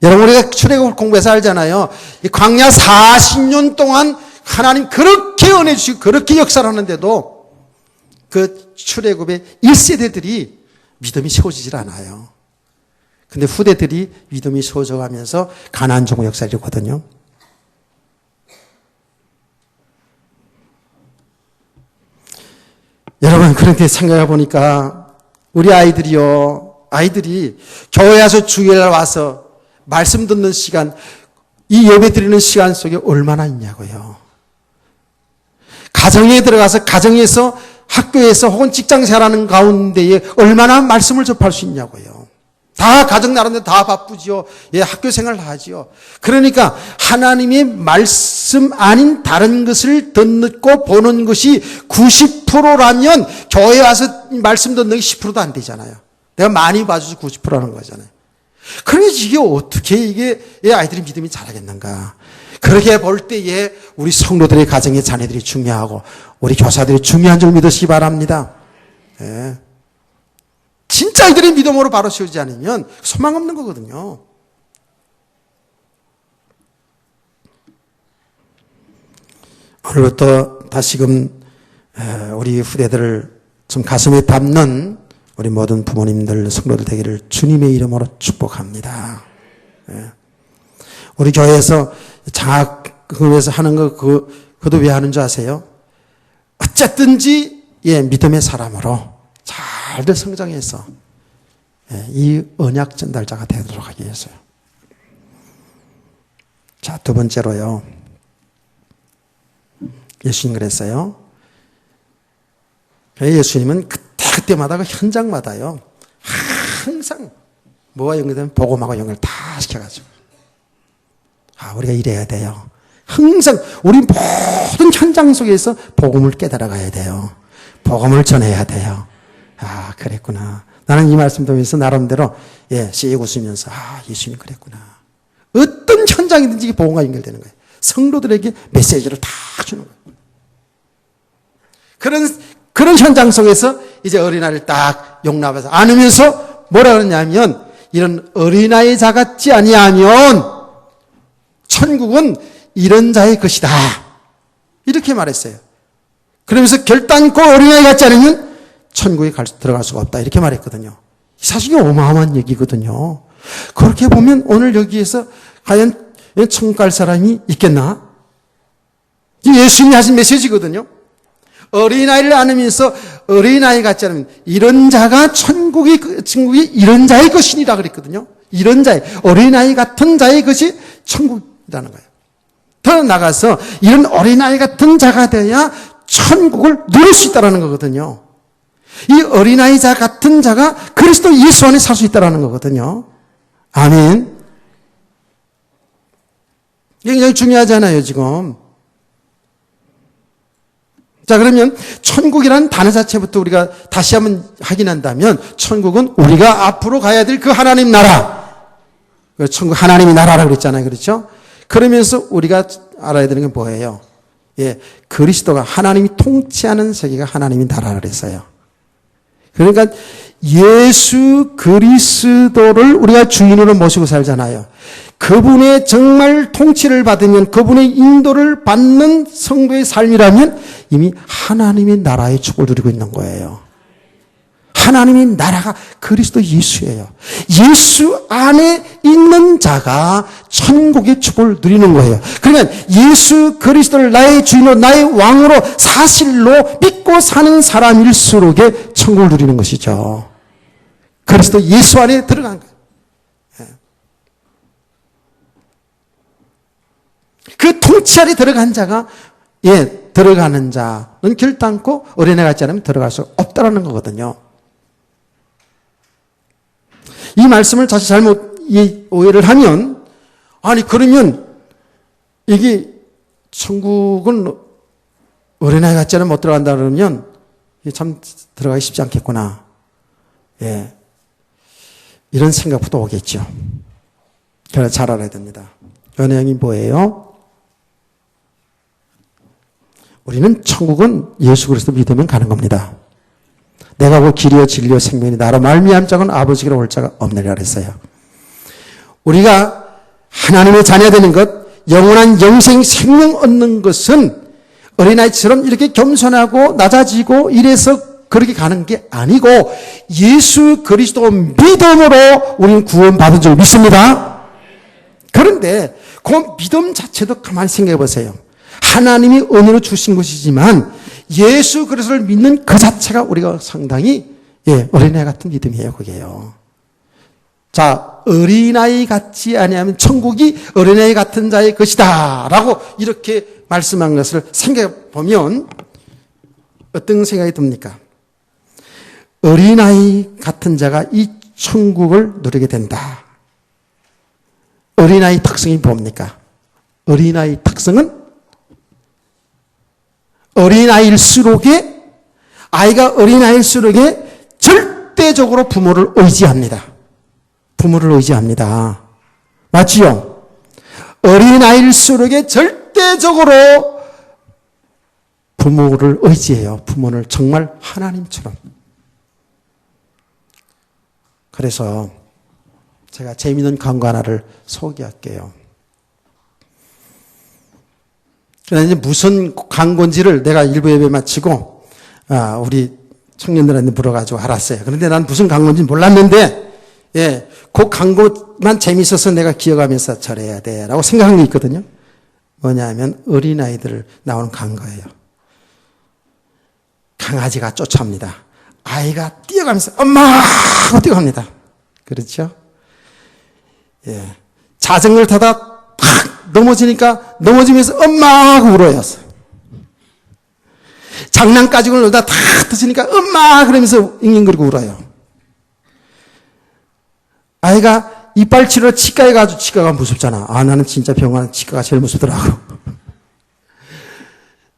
여러분 우리가 출애굽 공부해서 알잖아요. 이 광야 40년 동안 하나님 그렇게 은혜 주시고 그렇게 역사를 하는데도 그 출애굽의 1세대들이 믿음이 세워지질 않아요. 근데 후대들이 믿음이 세워져가면서 가나안 정복 역사를 이루거든요. 여러분 그렇게 생각해 보니까 우리 아이들이 교회 와서 주일날 와서 말씀 듣는 시간, 이 예배 드리는 시간 속에 얼마나 있냐고요. 가정에 들어가서 가정에서 학교에서 혹은 직장 생활하는 가운데에 얼마나 말씀을 접할 수 있냐고요. 다 가정 나름대로 다 바쁘지요. 예, 학교 생활 다 하지요. 그러니까 하나님의 말씀 아닌 다른 것을 듣고 보는 것이 90%라면 교회 와서 말씀 듣는 게 10%도 안 되잖아요. 내가 많이 봐줘서 90%라는 거잖아요. 그러니 이게 어떻게 아이들이 믿음이 자라겠는가. 그렇게 볼 때에 우리 성도들의 가정의 자녀들이 중요하고 우리 교사들이 중요한 줄 믿으시기 바랍니다. 예. 진짜 아이들이 믿음으로 바로 세우지 않으면 소망 없는 거거든요. 오늘부터 다시금 우리 후대들을 좀 가슴에 담는 우리 모든 부모님들, 성도들 되기를 주님의 이름으로 축복합니다. 우리 교회에서 장학금에서 하는 거 그것도 왜 하는 줄 아세요? 어쨌든지 믿음의 사람으로 잘들 성장해서 이 언약 전달자가 되도록 하기 위해서요. 자, 두 번째로요. 예수님 그랬어요. 예수님은 그때마다 그 현장마다요. 항상 뭐와 연결되면 복음하고 연결 다 시켜가지고. 우리가 이래야 돼요. 항상 우리 모든 현장 속에서 복음을 깨달아가야 돼요. 복음을 전해야 돼요. 그랬구나. 나는 이 말씀 들으면서 나름대로 씩 웃으면서 예수님 그랬구나. 어떤 현장이든지 복음과 연결되는 거예요. 성도들에게 메시지를 다 주는 거예요. 그런 현장 속에서 이제 어린아이를 딱 용납해서 안으면서 뭐라 그러냐면 이런 어린아이 자같지 아니하면 천국은 이런 자의 것이다. 이렇게 말했어요. 그러면서 결단코 어린아이 같지 않으면 천국에 들어갈 수가 없다. 이렇게 말했거든요. 사실 이게 어마어마한 얘기거든요. 그렇게 보면 오늘 여기에서 과연 천국 갈 사람이 있겠나? 예수님이 하신 메시지거든요. 어린아이를 안으면서 어린아이 같지 않으면 이런 자가 천국이 이런 자의 것이니라 그랬거든요. 이런 자의, 어린아이 같은 자의 것이 천국이라는 거예요. 더 나가서 이런 어린아이 같은 자가 되어야 천국을 누릴 수 있다는 거거든요. 이 어린아이자 같은 자가 그리스도 예수 안에 살 수 있다는 거거든요. 아멘. 이게 굉장히 중요하잖아요, 지금. 자, 그러면 천국이라는 단어 자체부터 우리가 다시 한번 확인한다면 천국은 우리가 앞으로 가야 될 그 하나님 나라. 천국 하나님의 나라라고 그랬잖아요. 그렇죠? 그러면서 우리가 알아야 되는 게 뭐예요? 그리스도가 하나님이 통치하는 세계가 하나님의 나라라 그랬어요. 그러니까 예수 그리스도를 우리가 주인으로 모시고 살잖아요. 그분의 정말 통치를 받으면 그분의 인도를 받는 성도의 삶이라면 이미 하나님의 나라의 축복을 누리고 있는 거예요. 하나님의 나라가 그리스도 예수예요. 예수 안에 있는 자가 천국의 축복을 누리는 거예요. 그러면 예수 그리스도를 나의 주인으로 나의 왕으로 사실로 믿고 사는 사람일수록에 천국을 누리는 것이죠. 그리스도 예수 안에 들어간 거예요. 그 통치 안에 들어간 자가 들어가는 자는 결단코 어린애 같지 않으면 들어갈 수 없다라는 거거든요. 이 말씀을 다시 잘못 오해를 하면 그러면 이게 천국은 어린아이 같지 않으면 못 들어간다 그러면 참 들어가기 쉽지 않겠구나. 이런 생각부터 오겠죠. 그래서 잘 알아야 됩니다. 연애형이 뭐예요? 우리는 천국은 예수 그리스도 믿으면 가는 겁니다. 내가 그 길이요 진리요 생명이 나로 말미암 자는 아버지께로 올 자가 없느니라 그랬어요. 우리가 하나님의 자녀 되는 것, 영원한 영생 생명 얻는 것은 어린아이처럼 이렇게 겸손하고 낮아지고 이래서 그렇게 가는 게 아니고 예수 그리스도 믿음으로 우리는 구원받은 줄 믿습니다. 그런데 그 믿음 자체도 가만히 생각해 보세요. 하나님이 은혜로 주신 것이지만 예수 그리스도를 믿는 그 자체가 우리가 상당히 어린아이 같은 믿음이에요. 그게요. 자, 어린아이 같지 아니하면 천국이 어린아이 같은 자의 것이다 라고 이렇게 말씀한 것을 생각해 보면 어떤 생각이 듭니까? 어린아이 같은 자가 이 천국을 누리게 된다. 어린아이 특성이 뭡니까? 어린아이 특성은 어린아이일수록에 아이가 어린아이일수록에 절대적으로 부모를 의지합니다. 부모를 의지합니다. 맞지요? 어린아이일수록에 절대적으로 부모를 의지해요. 부모를 정말 하나님처럼. 그래서 제가 재미있는 광고 하나를 소개할게요. 그러나 이제 무슨 광고인지를 내가 일부 예배 마치고, 우리 청년들한테 물어가지고 알았어요. 그런데 난 무슨 광고인지 몰랐는데, 예, 그 광고만 재밌어서 내가 기억하면서 저래야 돼. 라고 생각한 게 있거든요. 뭐냐면 어린아이들 나오는 광고예요. 강아지가 쫓아옵니다. 아이가 뛰어가면서 엄마! 하고 뛰어갑니다. 그렇죠? 예. 자전거를 타다 팍 넘어지니까 넘어지면서 엄마! 하고 울어요. 장난 가지고 놀다 탁 터지니까 엄마! 그러면서 잉잉거리고 울어요. 아이가 이빨 치료를 치과에 가서 치과가 무섭잖아. 나는 진짜 병원 치과가 제일 무섭더라고.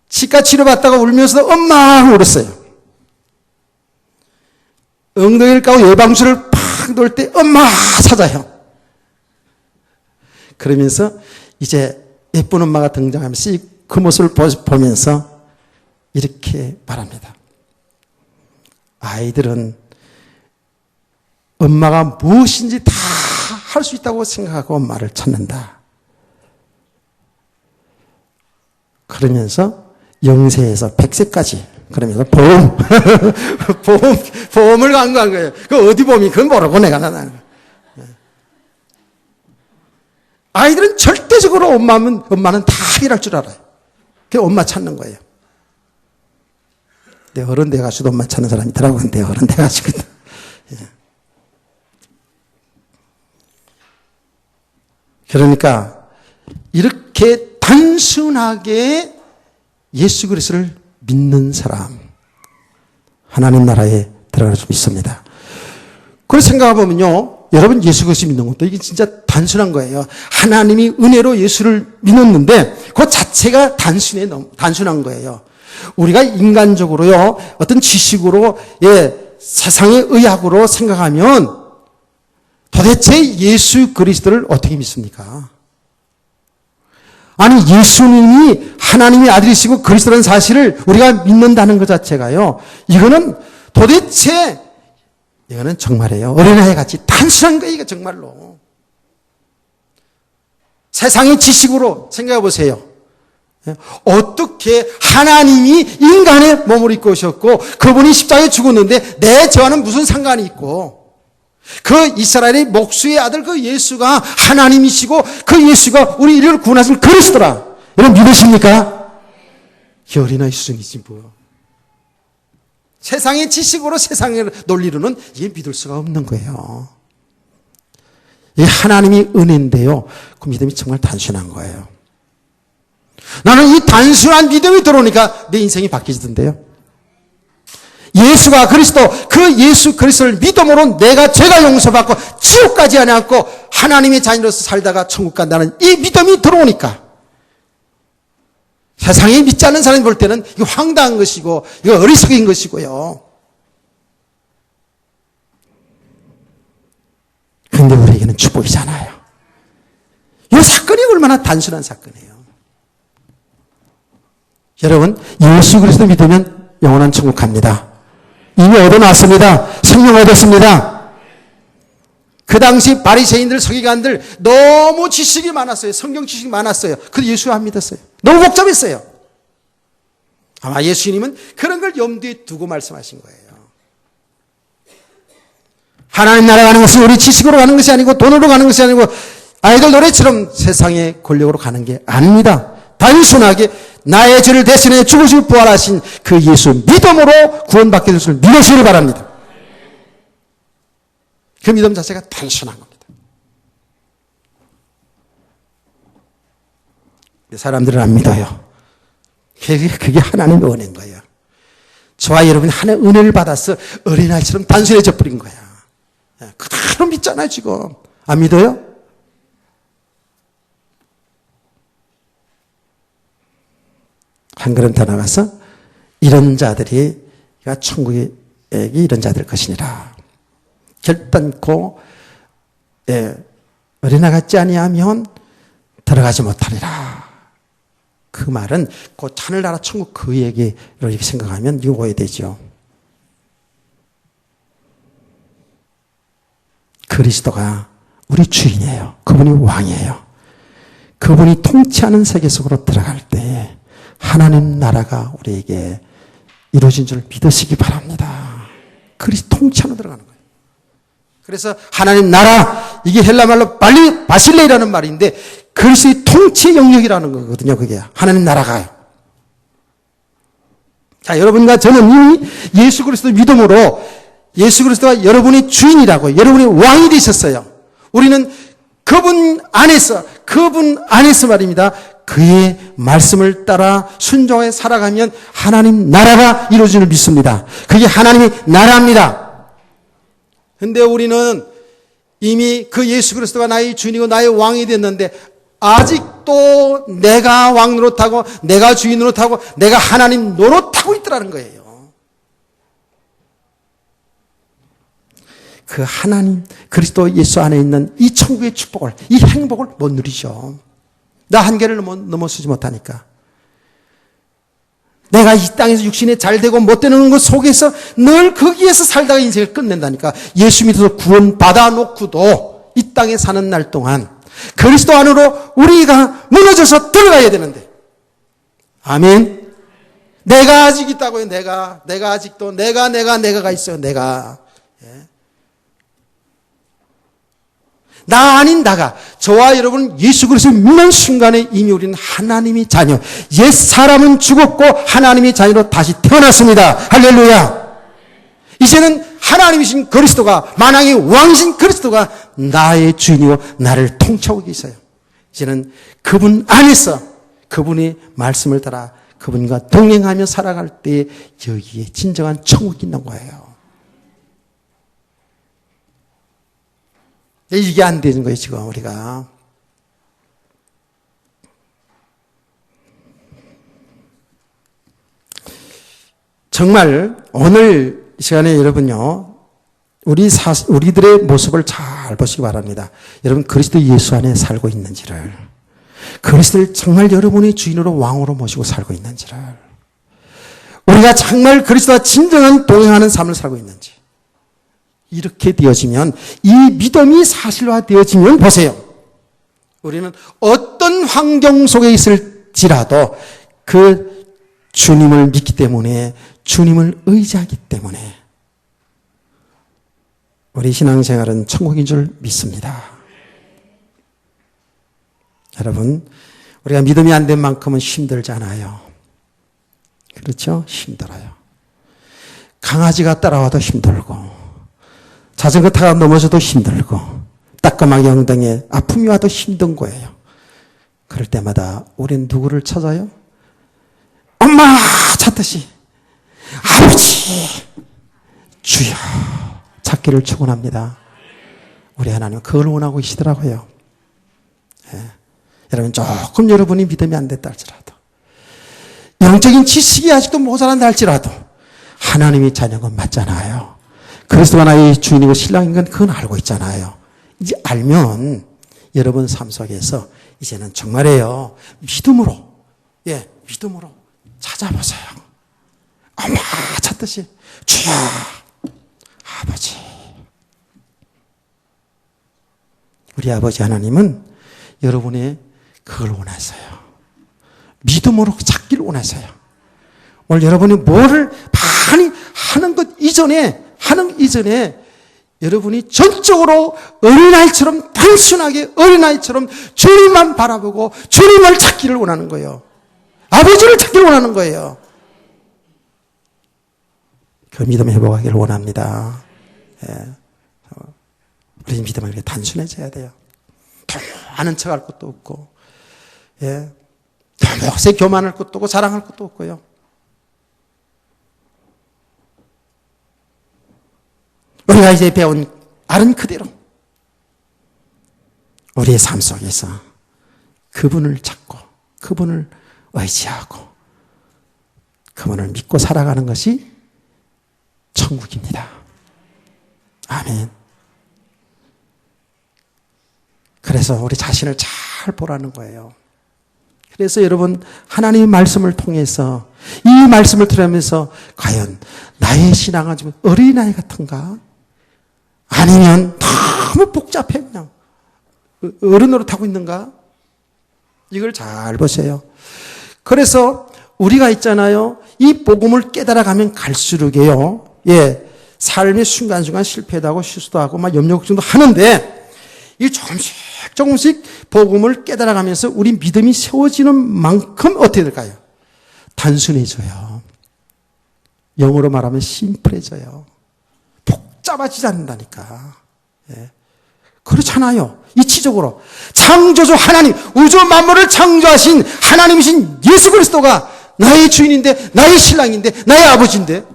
치과 치료받다가 울면서 엄마! 하고 울었어요. 엉덩이를 까고 예방주를 팍 놓을 때 엄마! 찾아요. 그러면서 이제 예쁜 엄마가 등장하면서 그 모습을 보면서 이렇게 말합니다. 아이들은 엄마가 무엇인지 다 할 수 있다고 생각하고 엄마를 찾는다. 그러면서 0세에서 100세까지 그러면서 보험을 광고한 거예요. 그 어디 보험이 그건 모르고 내가 나는. 아이들은 절대적으로 엄마는 다 일할 줄 알아요. 그게 엄마 찾는 거예요. 내 어른 돼가지고 엄마 찾는 사람이 있더라고요. 내 어른 돼가지고. 예. 그러니까 이렇게 단순하게 예수 그리스도를 믿는 사람 하나님 나라에 들어갈 수 있습니다. 그걸 생각해보면요, 여러분 예수 그리스도 믿는 것도 이게 진짜 단순한 거예요. 하나님이 은혜로 예수를 믿었는데 그 자체가 단순한 거예요. 우리가 인간적으로요, 어떤 지식으로, 세상의 의학으로 생각하면 도대체 예수 그리스도를 어떻게 믿습니까? 아니, 예수님이 하나님의 아들이시고 그리스도라는 사실을 우리가 믿는다는 것 자체가요, 이거는 정말이에요. 어린아이 같이 단순한 거예요, 이거 정말로. 세상의 지식으로 생각해 보세요. 어떻게 하나님이 인간의 몸을 입고 오셨고 그분이 십자가에 죽었는데 저와는 무슨 상관이 있고, 그 이스라엘의 목수의 아들 그 예수가 하나님이시고 그 예수가 우리 인류를 구원하신 그리스도라. 여러분 믿으십니까? 이 어린아이 수준이지 뭐. 세상의 지식으로 세상의 논리로는 이게 믿을 수가 없는 거예요. 이 하나님이 은혜인데요, 그 믿음이 정말 단순한 거예요. 나는 이 단순한 믿음이 들어오니까 내 인생이 바뀌던데요. 예수가 그리스도, 그 예수 그리스도를 믿음으로 내가 죄가 용서받고 지옥 가지 않았고 하나님의 자녀로서 살다가 천국 간다는 이 믿음이 들어오니까, 세상에 믿지 않는 사람이 볼 때는 이거 황당한 것이고 이거 어리석인 것이고요. 그런데 우리에게는 축복이잖아요. 이 사건이 얼마나 단순한 사건이에요. 여러분, 예수 그리스도 믿으면 영원한 천국 갑니다. 이미 얻어놨습니다. 생명 얻었습니다. 그 당시 바리새인들, 서기관들 너무 지식이 많았어요. 성경 지식이 많았어요. 그래도 예수 안 믿었어요. 너무 복잡했어요. 아마 예수님은 그런 걸 염두에 두고 말씀하신 거예요. 하나님 나라 가는 것은 우리 지식으로 가는 것이 아니고 돈으로 가는 것이 아니고 아이들 노래처럼 세상의 권력으로 가는 게 아닙니다. 단순하게 나의 죄를 대신해 죽으시고 부활하신 그 예수 믿음으로 구원받게 될 것을 믿으시기 바랍니다. 그 믿음 자체가 단순한 겁니다. 사람들은 안 믿어요. 그게 하나님의 은혜인 거예요. 저와 여러분이 하나님의 은혜를 받아서 어린아이처럼 단순해져 버린 거야. 그대로 믿잖아요, 지금. 안 믿어요? 한 걸음 더 나가서 이런 자들이 천국에 이런 자들 것이니라. 결단코 어린아 같지 아니하면 들어가지 못하리라. 그 말은 곧 하늘나라 천국 그 얘기를 이렇게 생각하면 이거 오해되죠. 그리스도가 우리 주인이에요. 그분이 왕이에요. 그분이 통치하는 세계 속으로 들어갈 때 하나님 나라가 우리에게 이루어진 줄 믿으시기 바랍니다. 그리스도 통치 안으로 들어가는 거예요. 그래서 하나님 나라, 이게 헬라말로 바실레이라는 말인데 그리스도의 통치 영역이라는 거거든요. 그게 하나님 나라가요. 자, 여러분과 저는 이미 예수 그리스도 믿음으로 예수 그리스도가 여러분의 주인이라고, 여러분의 왕이 되셨어요. 우리는 그분 안에서 말입니다. 그의 말씀을 따라 순종해 살아가면 하나님 나라가 이루어지는 줄 믿습니다. 그게 하나님의 나라입니다. 근데 우리는 이미 그 예수 그리스도가 나의 주인이고 나의 왕이 됐는데 아직도 내가 왕 노릇하고 내가 주인 노릇하고 내가 하나님 노릇하고 있더라는 거예요. 그 하나님 그리스도 예수 안에 있는 이 천국의 축복을, 이 행복을 못 누리죠. 나 한계를 넘어서지 못하니까. 내가 이 땅에서 육신에 잘되고 못되는 것 속에서 늘 거기에서 살다가 인생을 끝낸다니까. 예수 믿어서 구원 받아놓고도 이 땅에 사는 날 동안 그리스도 안으로 우리가 무너져서 들어가야 되는데. 아멘. 내가 아직 있다고요. 내가 아직도 내가가 있어요. 내가. 나 아닌 나가. 저와 여러분 예수 그리스도를 믿는 순간에 이미 우리는 하나님의 자녀, 옛 사람은 죽었고 하나님의 자녀로 다시 태어났습니다. 할렐루야. 이제는 하나님이신 그리스도가, 만왕의 왕이신 그리스도가 나의 주인이고 나를 통치하고 계세요. 이제는 그분 안에서 그분의 말씀을 따라 그분과 동행하며 살아갈 때 여기에 진정한 천국이 있는 거예요. 이게 안 되는 거예요, 지금 우리가. 정말 오늘 이 시간에 여러분요, 우리들의 모습을 잘 보시기 바랍니다. 여러분 그리스도 예수 안에 살고 있는지를, 그리스도를 정말 여러분의 주인으로 왕으로 모시고 살고 있는지를, 우리가 정말 그리스도와 진정한 동행하는 삶을 살고 있는지, 이렇게 되어지면, 이 믿음이 사실화되어지면 보세요. 우리는 어떤 환경 속에 있을지라도 그 주님을 믿기 때문에, 주님을 의지하기 때문에 우리 신앙생활은 천국인 줄 믿습니다. 여러분, 우리가 믿음이 안 된 만큼은 힘들잖아요. 그렇죠? 힘들어요. 강아지가 따라와도 힘들고, 자전거 타다 넘어져도 힘들고, 따끔하게 엉덩이에 아픔이 와도 힘든 거예요. 그럴 때마다 우리는 누구를 찾아요? 엄마 찾듯이 아버지 주여 찾기를 축원합니다. 우리 하나님은 그걸 원하고 계시더라고요. 여러분 조금 여러분이 믿음이 안 됐다 할지라도, 영적인 지식이 아직도 모자란다 할지라도 하나님의 자녀인 건 맞잖아요. 그리스도가 나의 주인이고 신랑인 건 그건 알고 있잖아요. 이제 알면 여러분 삶 속에서 이제는 정말이에요. 믿음으로 찾아보세요. 엄마 찾듯이 주여 아버지. 우리 아버지 하나님은 여러분의 그걸 원하세요. 믿음으로 찾기를 원하세요. 오늘 여러분이 뭐를 많이 하는 이전에 여러분이 전적으로 어린아이처럼, 단순하게 어린아이처럼 주님만 바라보고 주님을 찾기를 원하는 거예요. 아버지를 찾기를 원하는 거예요. 그 믿음 회복하기를 원합니다. 우리 믿음은 이렇게 단순해져야 돼요. 더 아는 척할 것도 없고, 더 몫에 교만할 것도 없고, 자랑할 것도 없고요. 우리가 이제 배운 아는 그대로 우리의 삶 속에서 그분을 찾고, 그분을 의지하고, 그분을 믿고 살아가는 것이 천국입니다. 아멘. 그래서 우리 자신을 잘 보라는 거예요. 그래서 여러분, 하나님의 말씀을 통해서, 이 말씀을 들으면서 과연 나의 신앙은 좀 어린아이 같은가? 아니면 너무 복잡해 그냥 어른으로 타고 있는가? 이걸 잘 보세요. 그래서 우리가 있잖아요. 이 복음을 깨달아가면 갈수록에요. 예, 삶의 순간순간 실패도 하고 실수도 하고 막 염려 걱정도 하는데 이 조금씩 복음을 깨달아가면서 우리 믿음이 세워지는 만큼 어떻게 될까요? 단순해져요. 영어로 말하면 심플해져요. 복잡하지 않는다니까. 예. 그렇잖아요. 이치적으로 창조주 하나님, 우주 만물을 창조하신 하나님이신 예수 그리스도가 나의 주인인데, 나의 신랑인데, 나의 아버지인데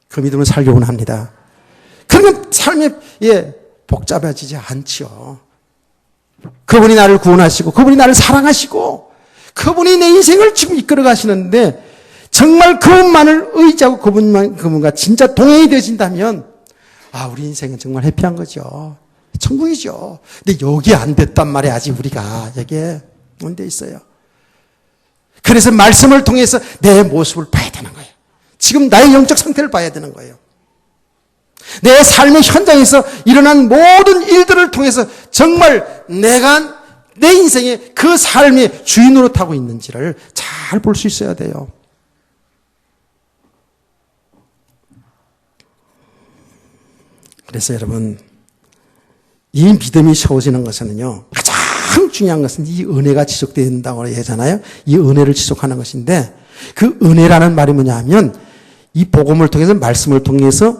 그 믿음을 살려고 합니다. 그러면 삶이 복잡해지지 않죠. 그분이 나를 구원하시고 그분이 나를 사랑하시고 그분이 내 인생을 지금 이끌어 가시는데 정말 그분만을 의지하고 그분과 진짜 동행이 되어진다면 우리 인생은 정말 해피한 거죠. 천국이죠. 근데 여기 안 됐단 말이야. 아직 우리가 여기에 못 돼 있어요. 그래서 말씀을 통해서 내 모습을 봐야 되는 거예요. 지금 나의 영적 상태를 봐야 되는 거예요. 내 삶의 현장에서 일어난 모든 일들을 통해서 정말 내가 내 인생의 그 삶의 주인으로 타고 있는지를 잘 볼 수 있어야 돼요. 그래서 여러분, 이 믿음이 세워지는 것은요, 가장 중요한 것은 이 은혜가 지속된다고 하잖아요. 이 은혜를 지속하는 것인데, 그 은혜라는 말이 뭐냐 하면, 이 복음을 통해서, 말씀을 통해서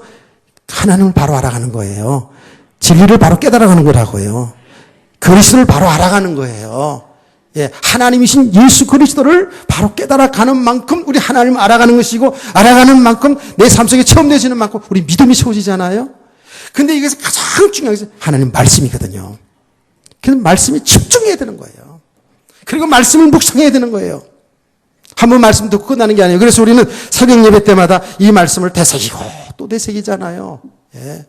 하나님을 바로 알아가는 거예요. 진리를 바로 깨달아가는 거라고요. 그리스도를 바로 알아가는 거예요. 예, 하나님이신 예수 그리스도를 바로 깨달아가는 만큼 우리 하나님을 알아가는 것이고, 알아가는 만큼 내 삶 속에 체험되어지는 만큼 우리 믿음이 세워지잖아요. 근데 이것이 가장 중요한 것은 하나님 말씀이거든요. 그래서 말씀에 집중해야 되는 거예요. 그리고 말씀을 묵상해야 되는 거예요. 한번 말씀 듣고 끝나는 게 아니에요. 그래서 우리는 새벽 예배 때마다 이 말씀을 되새기고 또 되새기잖아요. 예.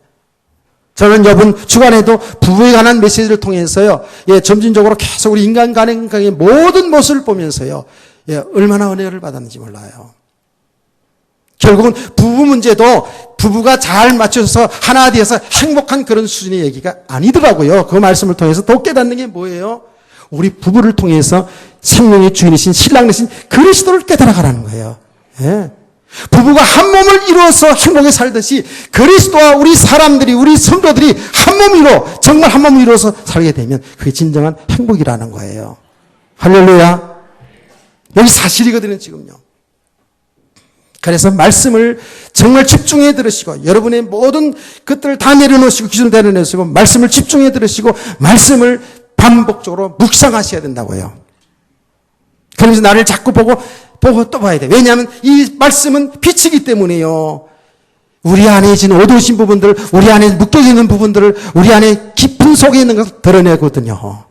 저는 이번 주간에도 부부에 관한 메시지를 통해서요, 점진적으로 계속 우리 인간 간의 모든 모습을 보면서요, 얼마나 은혜를 받았는지 몰라요. 결국은 부부 문제도 부부가 잘 맞춰서 하나 되어서 행복한 그런 수준의 얘기가 아니더라고요. 그 말씀을 통해서 더 깨닫는 게 뭐예요? 우리 부부를 통해서 생명의 주인이신 신랑 되신 그리스도를 깨달아가라는 거예요. 예. 부부가 한 몸을 이루어서 행복하게 살듯이 그리스도와 우리 사람들이, 우리 성도들이 한 몸으로, 정말 한 몸을 이루어서 살게 되면 그게 진정한 행복이라는 거예요. 할렐루야. 여기 사실이거든요, 지금요. 그래서 말씀을 정말 집중해 들으시고, 여러분의 모든 것들을 다 내려놓으시고, 기준을 내려놓으시고, 말씀을 집중해 들으시고, 말씀을 반복적으로 묵상하셔야 된다고요. 그러면서 나를 자꾸 보고 또 봐야 돼. 왜냐하면 이 말씀은 빛이기 때문에요. 우리 안에 있는 어두우신 부분들, 우리 안에 묶여져 있는 부분들을, 우리 안에 깊은 속에 있는 것을 드러내거든요.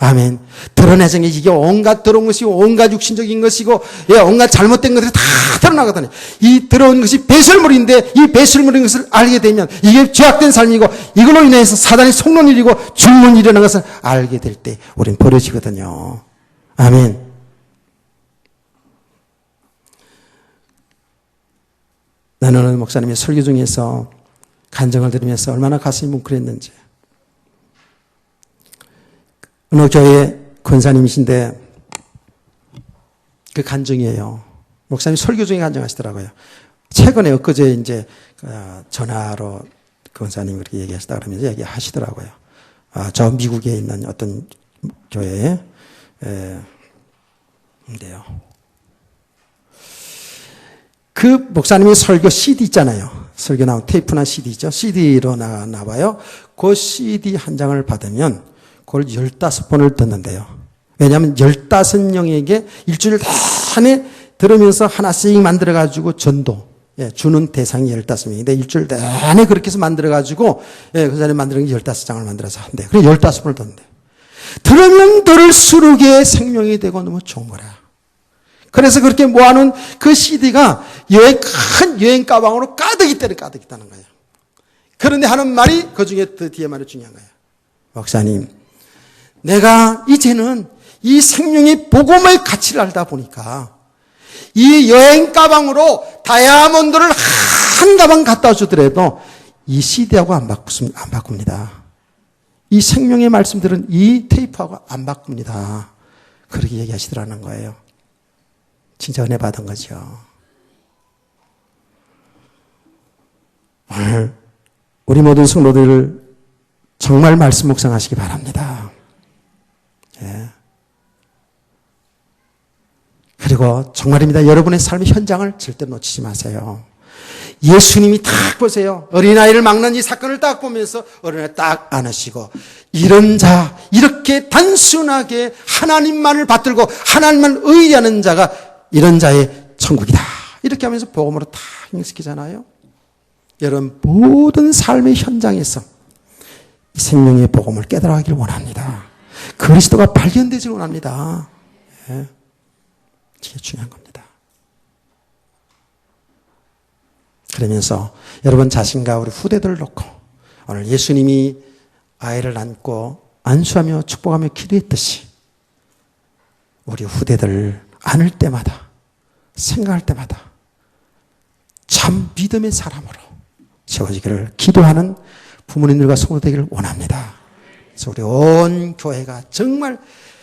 아멘. 드러내는 게 이게 온갖 더러운 것이고, 온갖 육신적인 것이고, 온갖 잘못된 것들이 다 드러나거든요. 이 더러운 것이 배설물인데, 이 배설물인 것을 알게 되면, 이게 죄악된 삶이고, 이걸로 인해서 사단이 속는 일이고, 죽는 일이라는 것을 알게 될 때, 우리는 버려지거든요. 아멘. 나는 오늘 목사님의 설교 중에서 간증을 들으면서 얼마나 가슴이 뭉클했는지. 어느 교회 권사님이신데 그 간증이에요. 목사님 설교 중에 간증하시더라고요. 최근에 엊그제 이제 전화로 권사님이 그렇게 얘기하시다 그러면서 얘기하시더라고요. 저 미국에 있는 어떤 교회에 인데요. 그 목사님의 설교 CD 있잖아요. 설교 나온 테이프나 CD죠. CD로 나와요. 그 CD 한 장을 받으면 그걸 15번을 듣는데요. 왜냐하면 15명에게 일주일 내내 들으면서 하나씩 만들어가지고 전도, 주는 대상이 15명인데 일주일 내내 그렇게 해서 만들어가지고, 그 사람이 만드는 게 15장을 만들어서 한대. 그래서 15번을 듣는데. 들으면 들을수록 생명이 되고 너무 좋은 거라. 그래서 그렇게 모아놓은 그 CD가 큰 여행 가방으로 가득 있다는 거예요. 그런데 하는 말이 그 중에 그 뒤에 말이 중요한 거예요. 목사님, 내가 이제는 이 생명의 복음의 가치를 알다 보니까 이 여행 가방으로 다이아몬드를 한 가방 갖다 주더라도 이 CD하고 안 바꿉니다. 이 생명의 말씀들은 이 테이프하고 안 바꿉니다. 그렇게 얘기하시더라는 거예요. 진짜 은혜 받은 거죠. 오늘 우리 모든 성도들 정말 말씀 묵상하시기 바랍니다. 예. 그리고 정말입니다. 여러분의 삶의 현장을 절대 놓치지 마세요. 예수님이 딱 보세요. 어린아이를 막는 이 사건을 딱 보면서 어린아이 딱 안으시고, 이런 자, 이렇게 단순하게 하나님만을 받들고 하나님만 의지하는 자가 이런 자의 천국이다. 이렇게 하면서 복음으로 다 행시키잖아요. 여러분 모든 삶의 현장에서 이 생명의 복음을 깨달아가길 원합니다. 그리스도가 발견되길 원합니다. 예. 이게 중요한 겁니다. 그러면서 여러분 자신과 우리 후대들을 놓고 오늘 예수님이 아이를 안고 안수하며 축복하며 기도했듯이 우리 후대들을 안을 때마다 생각할 때마다 참 믿음의 사람으로 세워지기를 기도하는 부모님들과 성도 되기를 원합니다. 그래서 우리 온 교회가 정말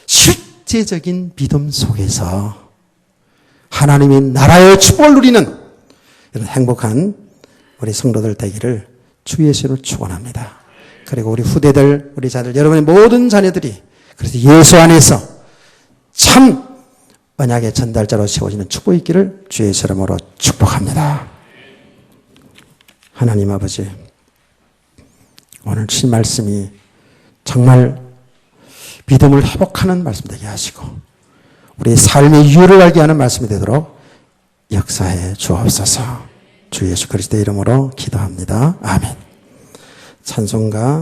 실제적인 믿음 속에서 하나님의 나라의 축복을 누리는 이런 행복한 우리 성도들 되기를 주 예수로 축원합니다. 그리고 우리 후대들, 우리 자들, 여러분의 모든 자녀들이 그래서 예수 안에서 참 언약의 전달자로 세워지는 축복이 있기를 주 예수 이름으로 축복합니다. 하나님 아버지, 오늘 주신 말씀이 정말 믿음을 회복하는 말씀 되게 하시고 우리의 삶의 이유를 알게 하는 말씀이 되도록 역사해 주옵소서. 주 예수 그리스도의 이름으로 기도합니다. 아멘. 찬송가